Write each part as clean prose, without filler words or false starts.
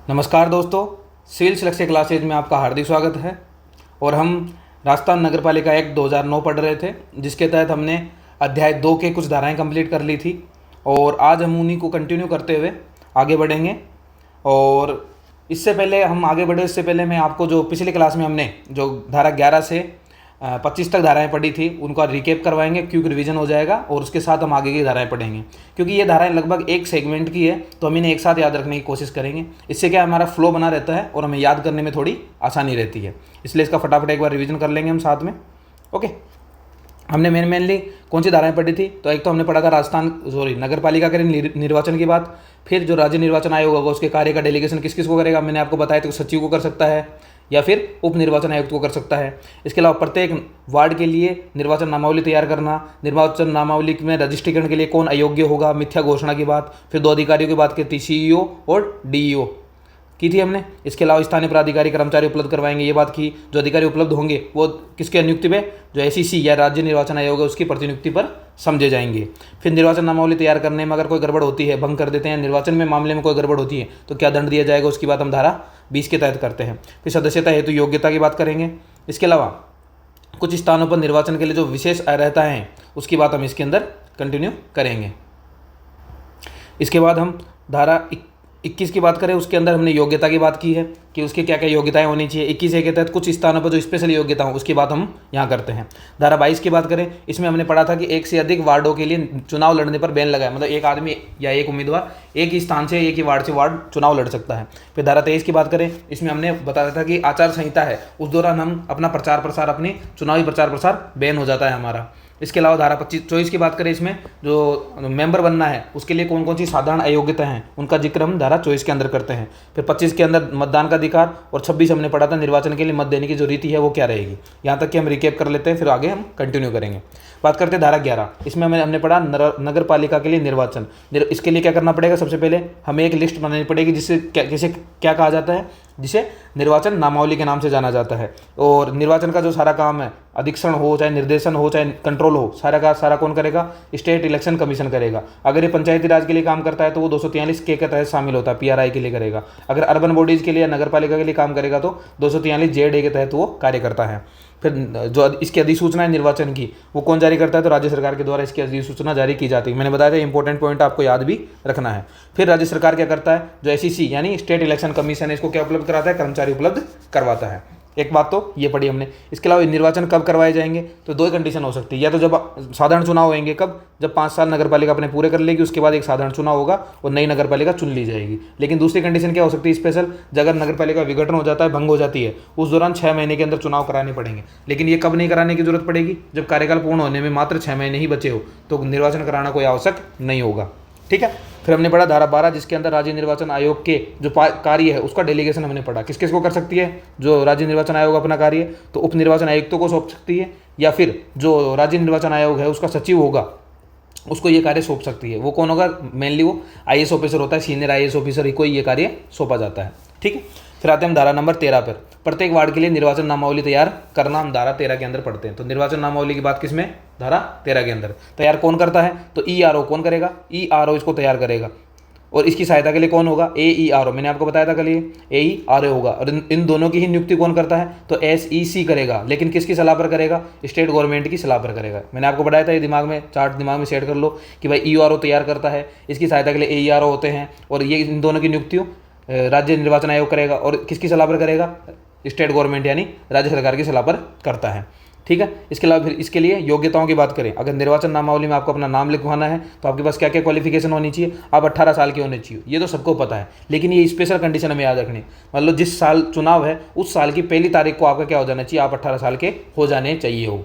नमस्कार दोस्तों, civil selection classes में आपका हार्दिक स्वागत है। और हम राजस्थान नगर पालिका एक्ट 2009 पढ़ रहे थे, जिसके तहत हमने अध्याय 2 के कुछ धाराएं कंप्लीट कर ली थी और आज हम उन्हीं को कंटिन्यू करते हुए आगे बढ़ेंगे। और इससे पहले हम आगे बढ़े इससे पहले मैं आपको जो पिछली क्लास में हमने जो धारा 11 से 25 तक धाराएं पढ़ी थी उनका रिकेप करवाएंगे, क्योंकि रिवीजन हो जाएगा और उसके साथ हम आगे की धाराएं पढ़ेंगे। क्योंकि ये धाराएं लगभग एक सेगमेंट की है, तो हम इन्हें एक साथ याद रखने की कोशिश करेंगे। इससे क्या हमारा फ्लो बना रहता है और हमें याद करने में थोड़ी आसानी रहती है। इसलिए इसका फटाफट एक बार रिवीजन कर लेंगे हम साथ में। ओके, हमने मेनली कौन सी धाराएं पढ़ी थी? तो एक तो हमने पढ़ा था नगर पालिका के निर्वाचन की बात। फिर जो राज्य निर्वाचन आयोग होगा उसके कार्य का डेलीगेशन किस किस को करेगा, मैंने आपको बताया तो सचिव को कर सकता है या फिर उप निर्वाचन आयुक्त को कर सकता है। इसके अलावा प्रत्येक वार्ड के लिए निर्वाचन नामावली तैयार करना, निर्वाचन नामावली में रजिस्ट्रीकरण के लिए कौन अयोग्य होगा, मिथ्या घोषणा की बात। फिर 2 अधिकारियों की बात की थी, सीईओ और डीईओ की थी हमने। इसके अलावा स्थानीय प्राधिकारी कर्मचारी उपलब्ध करवाएंगे, ये बात की। जो अधिकारी उपलब्ध होंगे वो किसके नियुक्ति पे, जो एसईसी या राज्य निर्वाचन आयोग है उसकी प्रतिनियुक्ति पर समझे जाएंगे। फिर निर्वाचन नामावली तैयार करने में अगर कोई गड़बड़ होती है, भंग कर देते हैं, निर्वाचन में मामले में कोई गड़बड़ होती है तो क्या दंड दिया जाएगा, उसकी बात हम धारा 20 के तहत करते हैं। फिर सदस्यता हेतु योग्यता की बात करेंगे। इसके अलावा कुछ स्थानों पर निर्वाचन के लिए जो विशेष अर्हता है उसकी बात हम इसके अंदर कंटिन्यू करेंगे। इसके बाद हम धारा 21 की बात करें, उसके अंदर हमने योग्यता की बात की है कि उसकी क्या क्या योग्यताएं होनी चाहिए। 21 के तहत कुछ स्थानों पर जो स्पेशल योग्यता हो उसकी बात हम यहाँ करते हैं। धारा 22 की बात करें, इसमें हमने पढ़ा था कि एक से अधिक वार्डों के लिए चुनाव लड़ने पर बैन लगाया, मतलब एक आदमी या एक उम्मीदवार एक ही स्थान से एक ही वार्ड से वार्ड चुनाव लड़ सकता है। फिर धारा 23 की बात करें, इसमें हमने बताया था कि आचार संहिता है उस दौरान हम अपना प्रचार प्रसार अपनी चुनावी प्रचार प्रसार बैन हो जाता है हमारा। इसके अलावा धारा 24 की बात करें, इसमें जो मेंबर बनना है उसके लिए कौन कौन सी साधारण अयोग्यता हैं उनका जिक्र हम धारा 24 के अंदर करते हैं। फिर 25 के अंदर मतदान का अधिकार और 26 हमने पढ़ा था निर्वाचन के लिए मत देने की जो रीति है वो क्या रहेगी। यहाँ तक कि हम रिकेप कर लेते हैं, फिर आगे हम कंटिन्यू करेंगे। बात करते हैं धारा 11। इसमें हमने पढ़ा नगर पालिका के लिए निर्वाचन। इसके लिए क्या करना पड़ेगा, सबसे पहले हमें एक लिस्ट बनानी पड़ेगी जिसे क्या कहा जाता है, जिसे निर्वाचन नामावली के नाम से जाना जाता है। और निर्वाचन का जो सारा काम है, अधीक्षण हो चाहे निर्देशन हो चाहे कंट्रोल हो, सारा का सारा कौन करेगा, स्टेट इलेक्शन कमीशन करेगा। अगर ये पंचायती राज के लिए काम करता है तो वो 243 के तहत शामिल होता है, पीआरआई के लिए करेगा। अगर अर्बन बॉडीज के लिए नगर पालिका के लिए काम करेगा तो 243 जेड के तहत वो कार्य करता है। फिर जो इसकी अधिसूचना है निर्वाचन की वो कौन जारी करता है, तो राज्य सरकार के द्वारा इसकी अधिसूचना जारी की जाती है। मैंने बताया था इंपॉर्टेंट पॉइंट आपको याद भी रखना है। फिर राज्य सरकार क्या करता है, जो एसईसी यानी स्टेट इलेक्शन कमीशन है इसको क्या उपलब्ध कराता है, कर्मचारी उपलब्ध करवाता है। एक बात तो ये पढ़ी हमने। इसके अलावा निर्वाचन कब करवाए जाएंगे, तो 2 कंडीशन हो सकती है, या तो जब साधारण चुनाव होंगे, कब, जब 5 साल नगर पालिका अपने पूरे कर लेगी उसके बाद एक साधारण चुनाव होगा और नई नगर पालिका चुन ली जाएगी। लेकिन दूसरी कंडीशन क्या हो सकती है स्पेशल, अगर नगर पालिका विघटन हो जाता है, भंग हो जाती है, उस दौरान 6 महीने के अंदर चुनाव कराने पड़ेंगे। लेकिन ये कब नहीं कराने की जरूरत पड़ेगी, जब कार्यकाल पूर्ण होने में मात्र 6 महीने ही बचे हो, तो निर्वाचन कराना कोई आवश्यक नहीं होगा। ठीक है। फिर हमने पढ़ा धारा 12, जिसके अंदर राज्य निर्वाचन आयोग के जो कार्य है उसका डेलीगेशन हमने पढ़ा। किस किस को कर सकती है, जो राज्य निर्वाचन आयोग अपना कार्य तो उप निर्वाचन आयुक्तों को सौंप सकती है, या फिर जो राज्य निर्वाचन आयोग है उसका सचिव होगा उसको ये कार्य सौंप सकती है। वो कौन होगा, मेनली वो आईएएस ऑफिसर होता है, सीनियर आईएएस ऑफिसर ही को ये कार्य सौंपा जाता है। ठीक है। फिर आते हैं हम धारा नंबर 13 पर, प्रत्येक वार्ड के लिए निर्वाचन नामावली तैयार करना, हम धारा 13 के अंदर पढ़ते हैं। तो निर्वाचन नामावली की बात किसमें, धारा 13 के अंदर। तैयार कौन करता है, तो ईआरओ कौन करेगा, ईआरओ इसको तैयार करेगा। और इसकी सहायता के लिए कौन होगा, एईआरओ, मैंने आपको बताया था कल ये एईआरओ होगा। और इन दोनों की ही नियुक्ति कौन करता है, तो एसईसी करेगा। लेकिन किसकी सलाह पर करेगा, स्टेट गवर्नमेंट की सलाह पर करेगा। मैंने आपको बताया था, ये दिमाग में चार्ट दिमाग में सेट कर लो कि भाई ईआरओ तैयार करता है, इसकी सहायता के लिए एईआरओ होते हैं, और ये इन दोनों की नियुक्ति राज्य निर्वाचन आयोग करेगा। और किसकी सलाह पर करेगा, स्टेट गवर्नमेंट यानी राज्य सरकार की सलाह पर करता है। ठीक है। इसके अलावा फिर इसके लिए योग्यताओं की बात करें, अगर निर्वाचन नामावली में आपको अपना नाम लिखवाना है तो आपके पास क्या क्या क्वालिफिकेशन होनी चाहिए, आप 18 साल के होने चाहिए, ये तो सबको पता है। लेकिन ये स्पेशल कंडीशन हमें याद रखनी, मतलब जिस साल चुनाव है उस साल की पहली तारीख को आपका क्या हो जाना चाहिए, आप 18 साल के हो जाने चाहिए हो।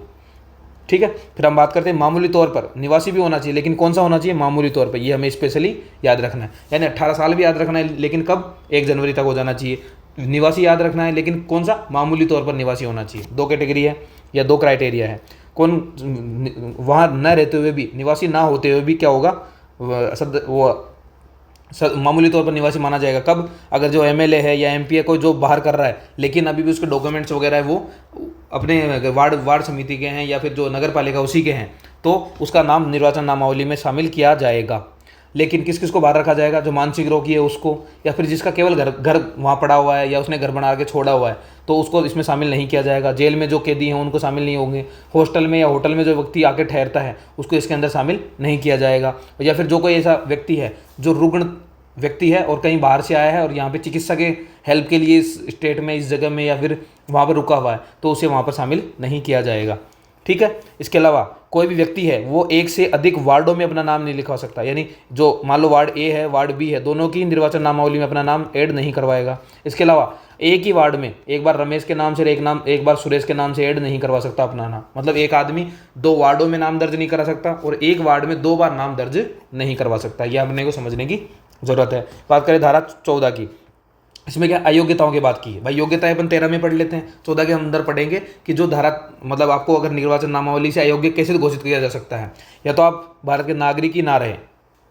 ठीक है। फिर हम बात करते हैं मामूली तौर पर निवासी भी होना चाहिए, लेकिन कौन सा होना चाहिए, मामूली तौर पर, ये हमें स्पेशली याद रखना है। यानी 18 साल भी याद रखना है, लेकिन कब, 1 जनवरी तक हो जाना चाहिए। निवासी याद रखना है, लेकिन कौन सा, मामूली तौर पर निवासी होना चाहिए। 2 कैटेगरी है या 2 क्राइटेरिया है, कौन वहाँ न रहते हुए भी, निवासी ना होते हुए भी क्या होगा, वो मामूली तौर पर निवासी माना जाएगा। कब, अगर जो एमएलए है या एमपी है कोई जो बाहर कर रहा है लेकिन अभी भी उसके डॉक्यूमेंट्स वगैरह है वो अपने वार्ड समिति के हैं या फिर जो नगर पालिका उसी के हैं, तो उसका नाम निर्वाचन नामावली में शामिल किया जाएगा। लेकिन किस किस को बाहर रखा जाएगा? जो मानसिक रोगी है उसको, या फिर जिसका केवल घर घर वहाँ पड़ा हुआ है या उसने घर बना के छोड़ा हुआ है, तो उसको इसमें शामिल नहीं किया जाएगा। जेल में जो कैदी हैं उनको शामिल नहीं होंगे। हॉस्टल में या होटल में जो व्यक्ति आके ठहरता है उसको इसके अंदर शामिल नहीं किया जाएगा। या फिर जो कोई ऐसा व्यक्ति है जो रुग्ण व्यक्ति है और कहीं बाहर से आया है और यहाँ पे चिकित्सा के हेल्प के लिए इस स्टेट में, इस जगह में या फिर वहाँ पर रुका हुआ है, तो उसे वहाँ पर शामिल नहीं किया जाएगा। ठीक है। इसके अलावा कोई भी व्यक्ति है वो एक से अधिक वार्डों में अपना नाम नहीं लिखवा सकता, यानी जो मान लो वार्ड ए है, वार्ड बी है, दोनों की निर्वाचन नामावली में अपना नाम ऐड नहीं करवाएगा। इसके अलावा एक ही वार्ड में एक बार रमेश के नाम से एक बार सुरेश के नाम से ऐड नहीं करवा सकता अपना नाम। मतलब एक आदमी 2 वार्डों में नाम दर्ज नहीं करा सकता और एक वार्ड में 2 बार नाम दर्ज नहीं करवा सकता। यह अपने को समझने की जरूरत है। बात करें धारा 14 की, इसमें क्या अयोग्यताओं की बात की है। भाई योग्यताएं अपन 13 में पढ़ लेते हैं, 14 के अंदर पढ़ेंगे कि जो धारा मतलब आपको अगर निर्वाचन नामावली से अयोग्य कैसे घोषित किया जा सकता है। या तो आप भारत के नागरिक ही ना रहे,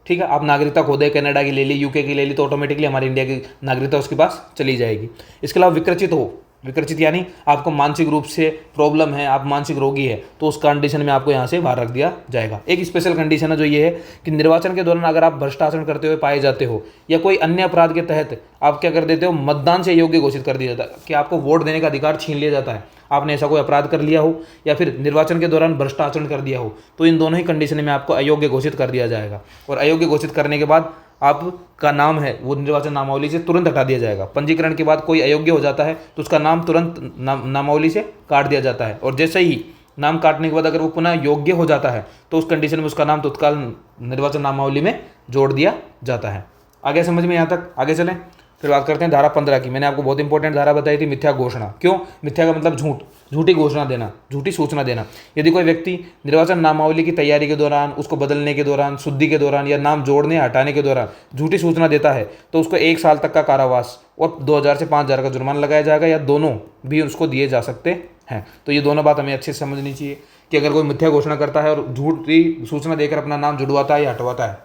ठीक है, आप नागरिकता खो दे, कनाडा की ले ली, यूके की ले ली, तो ऑटोमेटिकली हमारी इंडिया की नागरिकता उसके पास चली जाएगी। इसके अलावा विकृचित हो, विकृचित यानी आपको मानसिक रूप से प्रॉब्लम है, आप मानसिक रोगी है, तो उस कंडीशन में आपको यहाँ से बाहर रख दिया जाएगा। एक स्पेशल कंडीशन है जो ये है कि निर्वाचन के दौरान अगर आप भ्रष्ट आचरण करते हुए पाए जाते हो या कोई अन्य अपराध के तहत आप क्या कर देते हो, मतदान से योग्य घोषित कर दिया जाता है कि आपको वोट देने का अधिकार छीन लिया जाता है, आपने ऐसा कोई अपराध कर लिया हो या फिर निर्वाचन के दौरान भ्रष्ट आचरण कर दिया हो, तो इन दोनों ही कंडीशन में आपको अयोग्य घोषित कर दिया जाएगा। और अयोग्य घोषित करने के बाद आपका नाम है वो निर्वाचन नामावली से तुरंत हटा दिया जाएगा। पंजीकरण के बाद कोई अयोग्य हो जाता है तो उसका नाम तुरंत नामावली से काट दिया जाता है, और जैसे ही नाम काटने के बाद अगर वो पुनः योग्य हो जाता है तो उस कंडीशन में उसका नाम तत्काल निर्वाचन नामावली में जोड़ दिया जाता है। आगे समझ में यहाँ तक? आगे चलें। फिर बात करते हैं धारा 15 की। मैंने आपको बहुत इंपॉर्टेंट धारा बताई थी, मिथ्या घोषणा। क्यों? मिथ्या का मतलब झूठ, झूठी घोषणा देना, झूठी सूचना देना। यदि कोई व्यक्ति निर्वाचन नामावली की तैयारी के दौरान, उसको बदलने के दौरान, शुद्धि के दौरान या नाम जोड़ने या हटाने के दौरान झूठी सूचना देता है तो उसको 1 साल तक का कारावास और 2000 से 5000 का जुर्माना लगाया जाएगा, या दोनों भी उसको दिए जा सकते हैं। तो ये दोनों बात हमें अच्छे से समझनी चाहिए कि अगर कोई मिथ्या घोषणा करता है और झूठी सूचना देकर अपना नाम जुड़वाता है या हटवाता है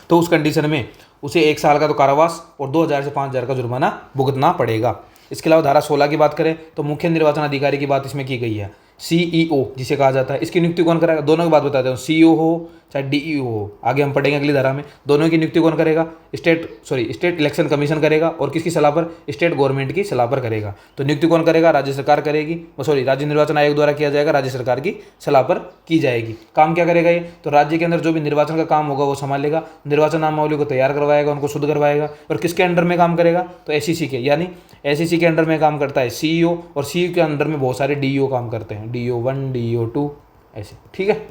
तो उस कंडीशन में उसे 1 साल का तो कारावास और 2000 से 5000 का जुर्माना भुगतना पड़ेगा। इसके अलावा धारा 16 की बात करें तो मुख्य निर्वाचन अधिकारी की बात इसमें की गई है। सीईओ जिसे कहा जाता है, इसकी नियुक्ति कौन करेगा? दोनों की बात बताते हैं, सीईओ हो चाहे डीईओ हो, आगे हम पढ़ेंगे अगली धारा में। दोनों की नियुक्ति कौन करेगा? स्टेट इलेक्शन कमीशन करेगा, और किसकी सलाह पर? स्टेट गवर्नमेंट की सलाह पर करेगा। तो नियुक्ति कौन करेगा? राज्य सरकार करेगी, राज्य निर्वाचन आयोग द्वारा किया जाएगा, राज्य सरकार की सलाह पर की जाएगी। काम क्या करेगा ये? तो राज्य के अंदर जो भी निर्वाचन का काम होगा वो संभालेगा, निर्वाचन नामावली को तैयार करवाएगा, उनको शुद्ध करवाएगा। और किसके अंडर में काम करेगा? तो एसईसी के, यानी एसईसी के अंडर में काम करता है सीईओ, और सीईओ के अंडर में बहुत सारे डीईओ काम करते हैं, डीईओ 1 डीईओ 2 ऐसे। ठीक है,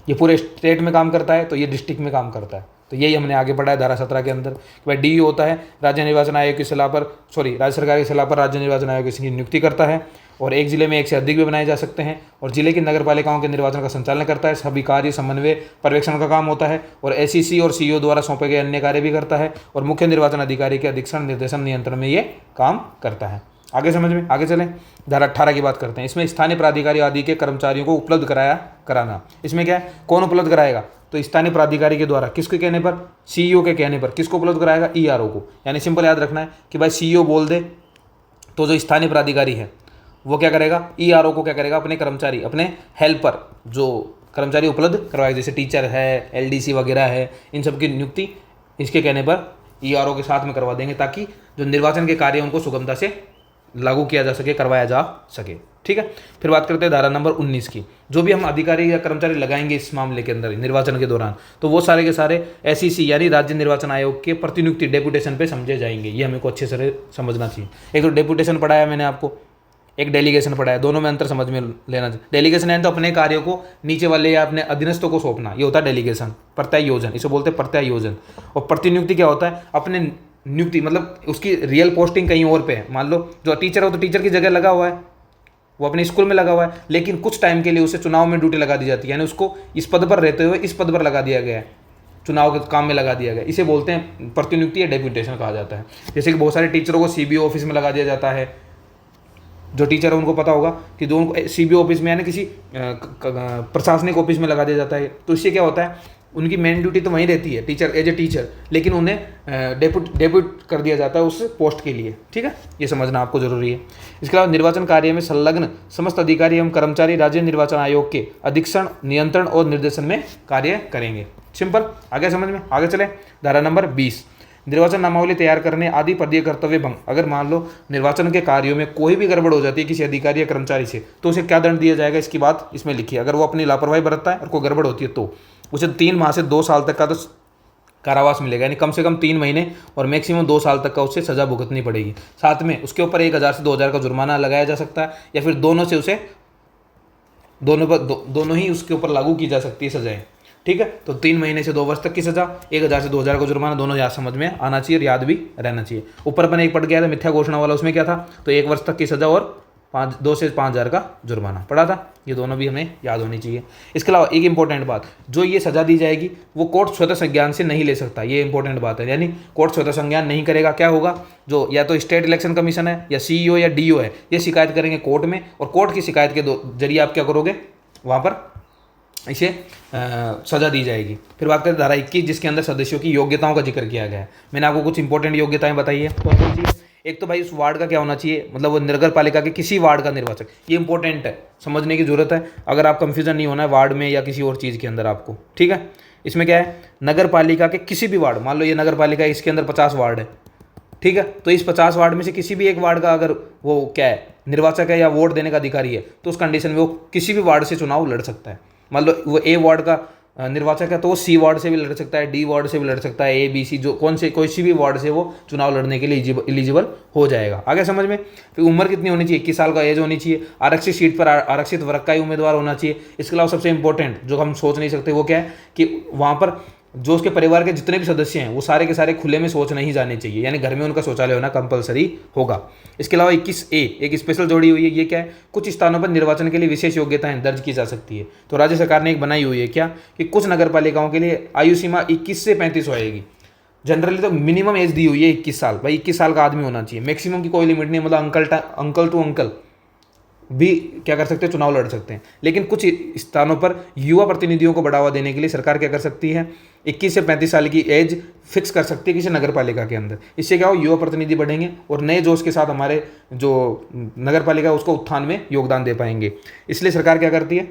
ये पूरे स्टेट में काम करता है तो ये डिस्ट्रिक्ट में काम करता है। तो यही हमने आगे पढ़ा है धारा 17 के अंदर कि भाई डीईओ होता है राज्य निर्वाचन आयोग की सलाह पर, राज्य सरकार की सलाह पर राज्य निर्वाचन आयोग इसकी नियुक्ति करता है, और एक जिले में 1 से अधिक भी बनाए जा सकते हैं, और जिले की नगर पालिकाओं के निर्वाचन का संचालन करता है, सभी कार्य समन्वय पर्यवेक्षण का काम होता है, और एसईसी और सीईओ द्वारा सौंपे गए अन्य कार्य भी करता है, और मुख्य निर्वाचन अधिकारी के अधीक्षण निर्देशन नियंत्रण में ये काम करता है। आगे समझ में? आगे चलें। धारा 18 की बात करते हैं। इसमें स्थानीय प्राधिकारी आदि के कर्मचारियों को उपलब्ध कराना। इसमें क्या है? कौन उपलब्ध कराएगा? तो स्थानीय प्राधिकारी के द्वारा, किसके कहने पर? सीईओ के कहने पर। किसको उपलब्ध कराएगा? ईआरओ को। यानी सिंपल याद रखना है कि भाई सीईओ बोल दे तो जो स्थानीय प्राधिकारी है वो क्या करेगा? ईआरओ को क्या करेगा? अपने कर्मचारी, अपने हेल्पर जो कर्मचारी उपलब्ध करवाएगा, जैसे टीचर है, एलडीसी वगैरह है, इन सब की नियुक्ति इसके कहने पर ईआरओ के साथ में करवा देंगे, ताकि जो निर्वाचन के कार्य उनको सुगमता से लागू किया जा सके, करवाया जा सके। ठीक है। फिर बात करते हैं धारा नंबर 19 की। जो भी हम अधिकारी या कर्मचारी लगाएंगे इस मामले के अंदर निर्वाचन के दौरान, तो वो सारे के सारे एसईसी यानी राज्य निर्वाचन आयोग के प्रतिनियुक्ति डेपुटेशन पे समझे जाएंगे। ये हमें को अच्छे से समझना चाहिए। एक तो डेपुटेशन पढ़ाया मैंने आपको, एक डेलीगेशन पढ़ाया, दोनों में अंतर समझ में लेना चाहिए। डेलीगेशन है तो अपने कार्यों को नीचे वाले या अपने अधीनस्थों को सौंपना, ये होता है डेलीगेशन। प्रत्यायोजन इसे बोलते हैं, प्रत्यायोजन। और प्रतिनियुक्ति क्या होता है? अपने नियुक्ति मतलब उसकी रियल पोस्टिंग कहीं और पे है। मान लो जो टीचर हो तो टीचर की जगह लगा हुआ है, वो अपने स्कूल में लगा हुआ है, लेकिन कुछ टाइम के लिए उसे चुनाव में ड्यूटी लगा दी जाती है, यानी उसको इस पद पर रहते हुए इस पद पर लगा दिया गया है, चुनाव के काम में लगा दिया गया। इसे बोलते हैं प्रतिनियुक्ति या डेप्यूटेशन कहा जाता है। जैसे कि बहुत सारे टीचरों को सीबीओ ऑफिस में लगा दिया जाता है। जो टीचर है उनको पता होगा कि जो उनको सीबीओ ऑफिस में यानी किसी प्रशासनिक ऑफिस में लगा दिया जाता है। तो इससे क्या होता है उनकी मेन ड्यूटी तो वहीं रहती है टीचर, एज ए टीचर, लेकिन उन्हें डेप्यूट कर दिया जाता है उस पोस्ट के लिए। ठीक है, ये समझना आपको जरूरी है। इसके अलावा निर्वाचन कार्य में संलग्न समस्त अधिकारी एवं कर्मचारी राज्य निर्वाचन आयोग के अधीक्षण, नियंत्रण और निर्देशन में कार्य करेंगे। सिंपल, आगे समझ में। आगे चले, धारा नंबर 20, निर्वाचन नामावली तैयार करने आदि पदीय कर्तव्य भंग। अगर मान लो निर्वाचन के कार्यों में कोई भी गड़बड़ हो जाती है किसी अधिकारी या कर्मचारी से, तो उसे क्या दंड दिया जाएगा, इसकी बात इसमें लिखी है। अगर वो अपनी लापरवाही बरतता है और कोई गड़बड़ होती है तो उसे 3 माह से 2 साल तक का तो कारावास मिलेगा, यानी कम से कम 3 महीने और मैक्सिमम 2 साल तक का उसे सजा भुगतनी पड़ेगी। साथ में उसके ऊपर 1000 से 2000 का जुर्माना लगाया जा सकता है, या फिर दोनों से उसे दोनों ही उसके ऊपर लागू की जा सकती है सजाएं। ठीक है, तो 3 महीने से 2 वर्ष तक की सजा, 1000 से 2000 का जुर्माना, दोनों याद समझ में आना चाहिए और याद भी रहना चाहिए। ऊपर अपन एक पढ़ गया था मिथ्या घोषणा वाला, उसमें क्या था, तो 1 वर्ष तक की सजा और 2 से 5000 का जुर्माना पड़ा था। ये दोनों भी हमें याद होनी चाहिए। इसके अलावा एक इंपॉर्टेंट बात, जो ये सजा दी जाएगी वो कोर्ट स्वतः संज्ञान से नहीं ले सकता। ये इंपॉर्टेंट बात है, यानी कोर्ट स्वतः संज्ञान नहीं करेगा। क्या होगा, जो या तो स्टेट इलेक्शन कमीशन है या सीईओ या डीओ है, ये शिकायत करेंगे कोर्ट में, और कोर्ट की शिकायत के जरिए आप क्या करोगे, वहाँ पर इसे सजा दी जाएगी। फिर बात करें धारा 21, जिसके अंदर सदस्यों की योग्यताओं का जिक्र किया गया है। मैंने आपको कुछ इंपॉर्टेंट योग्यताएं बताई है, कौन कौन सी। एक तो भाई उस वार्ड का क्या होना चाहिए, मतलब वो नगर पालिका के किसी वार्ड का निर्वाचक, ये इंपॉर्टेंट है, समझने की जरूरत है। अगर आप कंफ्यूजन नहीं होना है वार्ड में या किसी और चीज़ के अंदर आपको। ठीक है, इसमें क्या है, नगर पालिका के किसी भी वार्ड, मान लो ये नगर पालिका है, इसके अंदर 50 वार्ड है। ठीक है, तो इस 50 वार्ड में से किसी भी एक वार्ड का अगर वो क्या है, निर्वाचक है या वोट देने का अधिकारी है, तो उस कंडीशन में वो किसी भी वार्ड से चुनाव लड़ सकता है। मान लो वो ए वार्ड का निर्वाचक है, तो वो सी वार्ड से भी लड़ सकता है, डी वार्ड से भी लड़ सकता है, ए बी सी, जो कोई सी भी वार्ड से वो चुनाव लड़ने के लिए एलिजिबल हो जाएगा। आगे समझ में। फिर उम्र कितनी होनी चाहिए, 21 साल का एज होनी चाहिए। आरक्षित सीट पर आरक्षित वर्ग का ही उम्मीदवार होना चाहिए। इसके अलावा सबसे इंपॉर्टेंट जो हम सोच नहीं सकते वो क्या है, कि वहाँ पर जो उसके परिवार के जितने भी सदस्य हैं वो सारे के सारे खुले में शौच नहीं जाने चाहिए, यानी घर में उनका शौचालय होना कंपलसरी होगा। इसके अलावा 21A एक स्पेशल जोड़ी हुई है, ये क्या है, कुछ स्थानों पर निर्वाचन के लिए विशेष योग्यताएं दर्ज की जा सकती है। तो राज्य सरकार ने एक बनाई हुई है क्या, कि कुछ नगर पालिकाओं के लिए आयु सीमा 21 से 35 होएगी। जनरली तो मिनिमम एज दी हुई है 21 साल, भाई 21 साल का आदमी होना चाहिए। मैक्सिमम की कोई लिमिट नहीं, मतलब अंकल टू अंकल भी क्या कर सकते हैं, चुनाव लड़ सकते हैं। लेकिन कुछ स्थानों पर युवा प्रतिनिधियों को बढ़ावा देने के लिए सरकार क्या कर सकती है, 21 से 35 साल की एज फिक्स कर सकती है किसी नगर पालिका के अंदर। इससे क्या हो, युवा प्रतिनिधि बढ़ेंगे और नए जोश के साथ हमारे जो नगर पालिका है उसको उत्थान में योगदान दे पाएंगे। इसलिए सरकार क्या करती है,